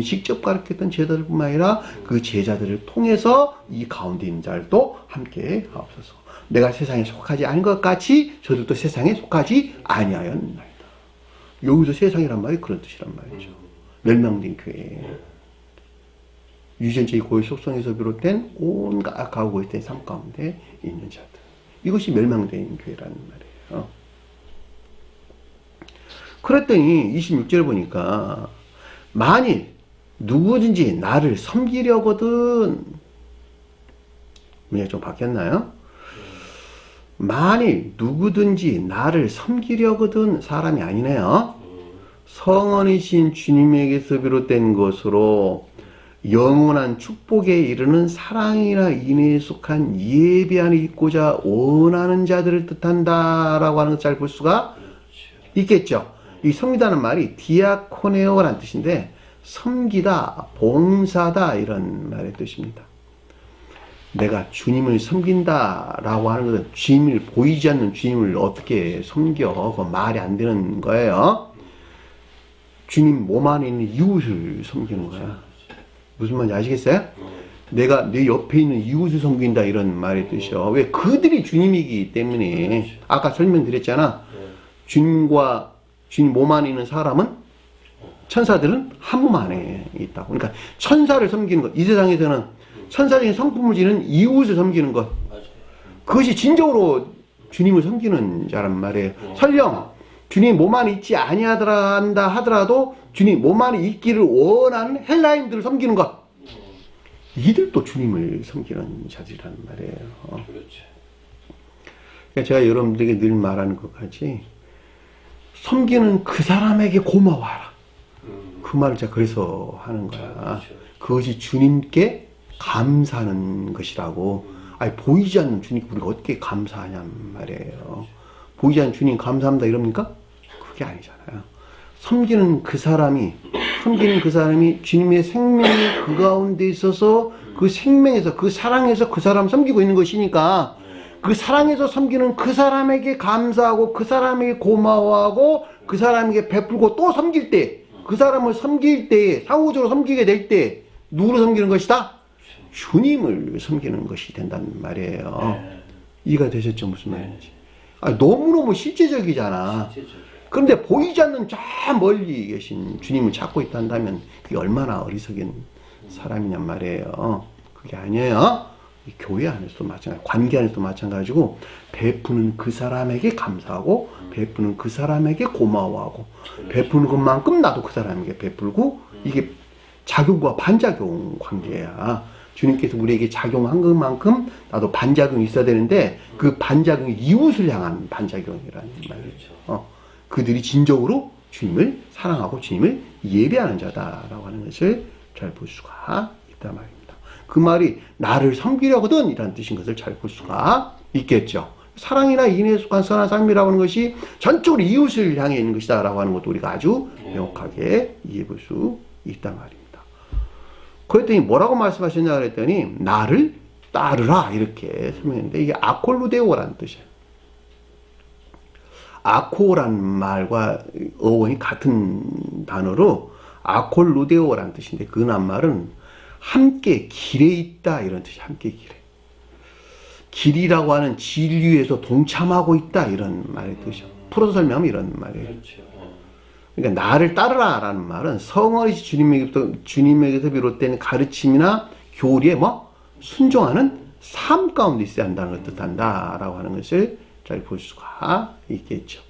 직접 가르쳤던 제자들뿐만 아니라 그 제자들을 통해서 이 가운데 있는 자들도 함께 하옵소서. 내가 세상에 속하지 않은 것 같이 저들도 세상에 속하지 아니하였나이다. 여기서 세상이란 말이 그런 뜻이란 말이죠. 멸망된 교회. 유전자의 고유 속성에서 비롯된 온갖 악하고 고유된 삶 가운데 있는 자들. 이것이 멸망된 교회라는 말이에요. 그랬더니 26절을 보니까 만일 누구든지 나를 섬기려거든, 문제가 좀 바뀌었나요? 만일 누구든지 나를 섬기려거든, 사람이 아니네요. 성원이신 주님에게서 비롯된 것으로 영원한 축복에 이르는 사랑이나 인애에 속한 예배 안에 있고자 원하는 자들을 뜻한다라고 하는 것을 잘 볼 수가 있겠죠. 이 섬기다는 말이 디아코네오라는 뜻인데, 섬기다, 봉사다 이런 말의 뜻입니다. 내가 주님을 섬긴다라고 하는 것은 주님을 보이지 않는 주님을 어떻게 섬겨? 그 말이 안 되는 거예요. 주님 몸 안에 있는 이웃을 섬기는 거야. 무슨 말인지 아시겠어요? 내가 내 옆에 있는 이웃을 섬긴다 이런 말의 뜻이요. 왜? 그들이 주님이기 때문에. 아까 설명드렸잖아. 주님과 주님 몸 안에 있는 사람은 천사들은 한 몸 안에 있다고. 그러니까 천사를 섬기는 것. 이 세상에서는 천사적인 성품을 지닌 이웃을 섬기는 것. 그것이 진정으로 주님을 섬기는 자란 말이에요. 설령 주님 몸 안에 있지 아니하더라 하더라도 주님 몸 안에 있기를 원하는 헬라인들을 섬기는 것. 이들도 주님을 섬기는 자들이란 말이에요. 그러니까 제가 여러분들에게 늘 말하는 것 같이 섬기는 그 사람에게 고마워하라. 그 말을 제가 그래서 하는 거야. 그것이 주님께 감사하는 것이라고. 아니, 보이지 않는 주님께 우리가 어떻게 감사하냔 말이에요. 보이지 않는 주님 감사합니다 이럽니까? 그게 아니잖아요. 섬기는 그 사람이 주님의 생명이 그 가운데 있어서 그 생명에서 그 사랑에서 그 사람 섬기고 있는 것이니까 그 사랑에서 섬기는 그 사람에게 감사하고 그 사람에게 고마워하고 그 사람에게 베풀고 또 섬길 때 그 사람을 섬길 때에 상호적으로 섬기게 될 때 누구를 섬기는 것이다? 주님을 섬기는 것이 된다는 말이에요. 이해가 되셨죠? 무슨 말인지. 너무너무 실제적이잖아. 그런데 보이지 않는 저 멀리 계신 주님을 찾고 있다 한다면 그게 얼마나 어리석인 사람이냔 말이에요. 그게 아니에요. 교회 안에서도 마찬가지, 관계 안에서도 마찬가지고 베푸는 그 사람에게 감사하고 베푸는 그 사람에게 고마워하고 베푸는 것만큼 나도 그 사람에게 베풀고 이게 작용과 반작용 관계야. 주님께서 우리에게 작용한 것만큼 나도 반작용이 있어야 되는데 그 반작용이 이웃을 향한 반작용이라는 말이죠. 그들이 진정으로 주님을 사랑하고 주님을 예배하는 자다라고 하는 것을 잘 볼 수가 있단 말입니다. 그 말이 나를 섬기려거든 이라는 뜻인 것을 잘 볼 수가 있겠죠. 사랑이나 인애에 속한 선한 삶이라고 하는 것이 전적으로 이웃을 향해 있는 것이다 라고 하는 것도 우리가 아주 명확하게 이해해 볼 수 있단 말입니다. 그랬더니 뭐라고 말씀하셨냐 그랬더니 나를 따르라 이렇게 설명했는데 이게 아콜루데오라는 뜻이에요. 아코라는 말과 어원이 같은 단어로 아콜루데오라는 뜻인데 그 말은 함께 길에 있다 이런 뜻이 함께 길에. 길이라고 하는 진리에서 동참하고 있다 이런 말의 뜻이죠. 풀어서 설명하면 이런 말이에요. 그러니까 나를 따르라 라는 말은 성어리시 주님에게서 비롯된 가르침이나 교리에 순종하는 삶 가운데 있어야 한다는 것을 뜻한다 라고 하는 것을 잘 볼 수가 있겠죠.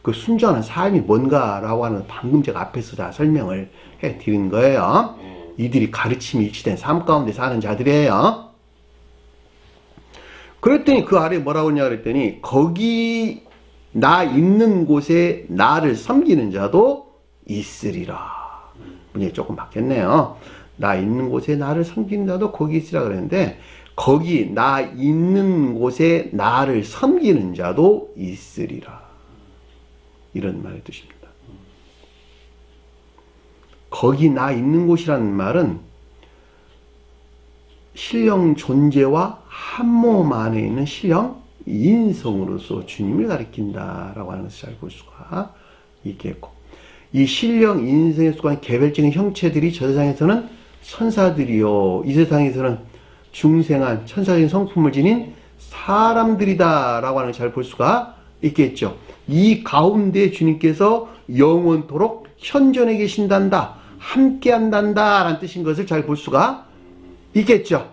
그 순종하는 삶이 뭔가라고 하는 방금 제가 앞에서 다 설명을 해 드린 거예요. 이들이 가르침이 일치된 삶 가운데 사는 자들이에요. 그랬더니 그 아래 뭐라고 했냐 그랬더니 거기 나 있는 곳에 나를 섬기는 자도 있으리라. 문이 조금 바뀌었네요. 나 있는 곳에 나를 섬기는 자도 거기 있으리라 그랬는데 거기 나 있는 곳에 나를 섬기는 자도 있으리라. 이런 말의 뜻입니다. 거기 나 있는 곳이라는 말은 신령 존재와 한 몸 안에 있는 신령 인성으로서 주님을 가리킨다라고 하는 것을 잘 볼 수가 있겠고 이 신령 인성에 속한 개별적인 형체들이 저 세상에서는 천사들이요 이 세상에서는 중생한 천사적인 성품을 지닌 사람들이다 라고 하는 것을 잘 볼 수가 있겠죠. 이 가운데 주님께서 영원토록 현존해 계신단다 함께 한단다 라는 뜻인 것을 잘 볼 수가 있겠죠.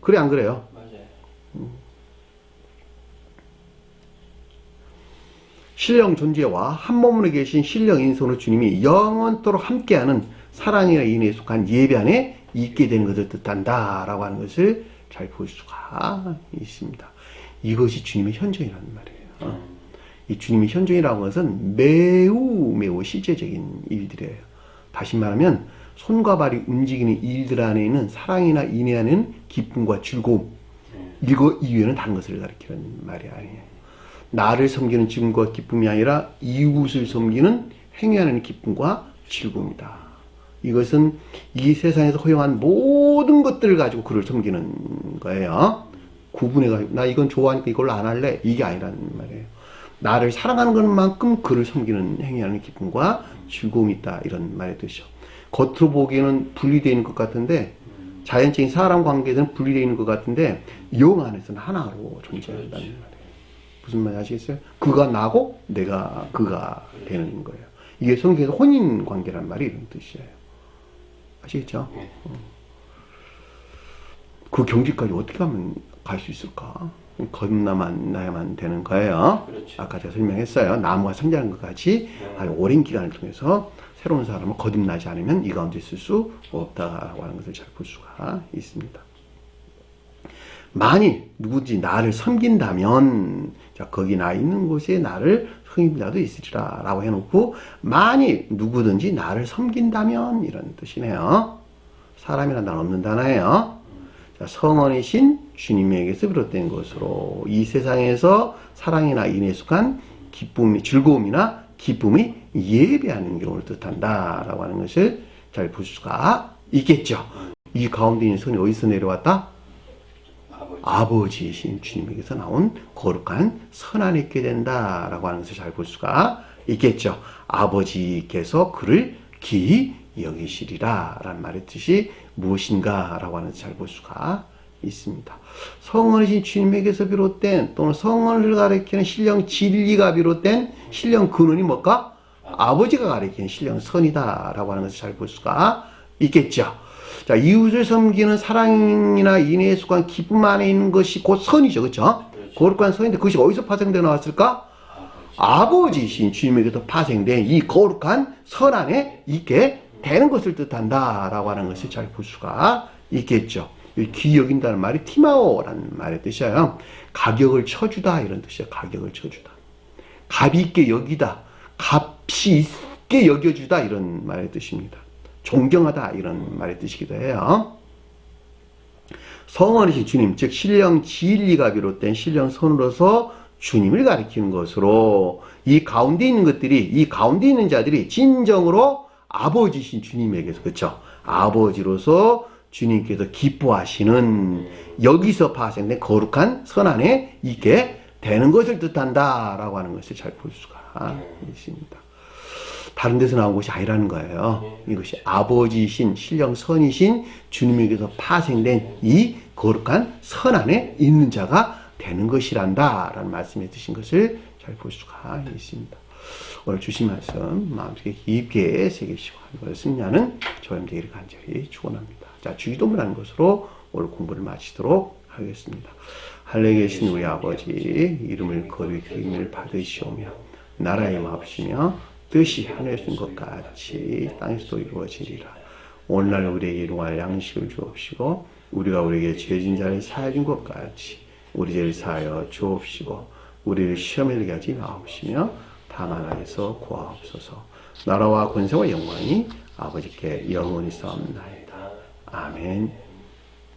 그래 안 그래요? 맞아요. 신령 존재와 한 몸으로 계신 신령 인성으로 주님이 영원토록 함께하는 사랑이나 인애에 속한 예배 안에 있게 되는 것을 뜻한다 라고 하는 것을 잘 볼 수가 있습니다. 이것이 주님의 현존이라는 말이에요. 이 주님의 현존이라는 것은 매우 실제적인 일들이에요. 다시 말하면 손과 발이 움직이는 일들 안에 있는 사랑이나 인애 안에는 기쁨과 즐거움 이거 이외에는 다른 것을 가리키는 말이 아니에요. 나를 섬기는 즐거움과 기쁨이 아니라 이웃을 섬기는 행위 안에는 기쁨과 즐거움이다. 이것은 이 세상에서 허용한 모든 것들을 가지고 그를 섬기는 거예요. 구분해가지고 나 이건 좋아하니까 이걸로 안 할래, 이게 아니라는 말이에요. 나를 사랑하는 것만큼 그를 섬기는 행위하는 기쁨과 즐거움이 있다, 이런 말의 뜻이죠. 겉으로 보기에는 분리되어 있는 것 같은데, 자연적인 사람 관계에서는 분리되어 있는 것 같은데 영 안에서는 하나로 존재한다는 말이에요. 무슨 말인지 아시겠어요? 그가 나고 내가 그가 되는 거예요. 이게 성경에서 혼인 관계란 말이 이런 뜻이에요. 아시겠죠? 그 경지까지 어떻게 하면 갈 수 있을까? 거듭나야만 되는 거예요. 그렇죠. 아까 제가 설명했어요. 나무가 성장하는 것 같이 아주 오랜 기간을 통해서 새로운 사람을 거듭나지 않으면 이 가운데 있을 수 없다라고 하는 것을 잘 볼 수가 있습니다. 만일 누구든지 나를 섬긴다면, 자, 거기 나 있는 곳에 나를 섬긴 자도 있으리라 라고 해놓고, 만일 누구든지 나를 섬긴다면, 이런 뜻이네요. 사람이란 단어 없는 단어예요. 자, 성원이신 주님에게서 비롯된 것으로 이 세상에서 사랑이나 인에 속한 기쁨이, 즐거움이나 기쁨이 예배하는 경우를 뜻한다 라고 하는 것을 잘 볼 수가 있겠죠. 이 가운데 있는 손이 어디서 내려왔다? 아버지이신 주님에게서 나온 거룩한 선 안에 있게 된다 라고 하는 것을 잘 볼 수가 있겠죠. 아버지께서 그를 기이 여기시리라 라는 말의 뜻이 무엇인가 라고 하는 것을 잘 볼 수가 있습니다. 성원이신 주님에게서 비롯된, 또는 성원을 가리키는 신령 진리가 비롯된 신령 근원이 뭘까? 아버지가 가리키는 신령 선이다 라고 하는 것을 잘 볼 수가 있겠죠. 자, 이웃을 섬기는 사랑이나 인애에 속한 기쁨 안에 있는 것이 곧 선이죠. 그렇죠? 거룩한 선인데 그것이 어디서 파생되어 나왔을까? 아버지이신 주님에게서 파생된 이 거룩한 선 안에 있게 되는 것을 뜻한다 라고 하는 것을 잘 볼 수가 있겠죠. 귀 여긴다는 말이 티마오라는 말의 뜻이에요. 가격을 쳐주다, 이런 뜻이에요. 가격을 쳐주다. 값이 있게 여기다, 값이 있게 여겨주다, 이런 말의 뜻입니다. 존경하다, 이런 말의 뜻이기도 해요. 성원이신 주님, 즉 신령 진리가 비롯된 신령 선으로서 주님을 가리키는 것으로 이 가운데 있는 것들이, 이 가운데 있는 자들이 진정으로 아버지신 주님에게서, 그렇죠? 아버지로서 주님께서 기뻐하시는 여기서 파생된 거룩한 선 안에 있게 되는 것을 뜻한다 라고 하는 것을 잘 볼 수가 있습니다. 다른 데서 나온 것이 아니라는 거예요. 이것이 아버지이신 신령 선이신 주님에게서 파생된 이 거룩한 선 안에 있는 자가 되는 것이란다 라는 말씀해 주신 것을 잘 볼 수가 있습니다. 오늘 주신 말씀 마음속에 깊게 새기시고 이걸 승리하는 저희 되기를 간절히 축원합니다. 자, 주기도문하는 것으로 오늘 공부를 마치도록 하겠습니다. 하늘에 계신 우리 아버지, 이름을 거룩히 힘을 받으시오며 나라에 마옵시며 뜻이 하늘에서 인 것 같이 땅에서도 이루어지리라. 오늘날 우리에게 일용할 양식을 주옵시고 우리가 우리에게 죄진 자를 사하여 준 것 같이 우리 죄를 사하여 주옵시고 우리를 시험에 들게 하지 마옵시며 다만 악에서 구하옵소서. 나라와 권세와 영광이 아버지께 영원히 싸움나이다. 아멘.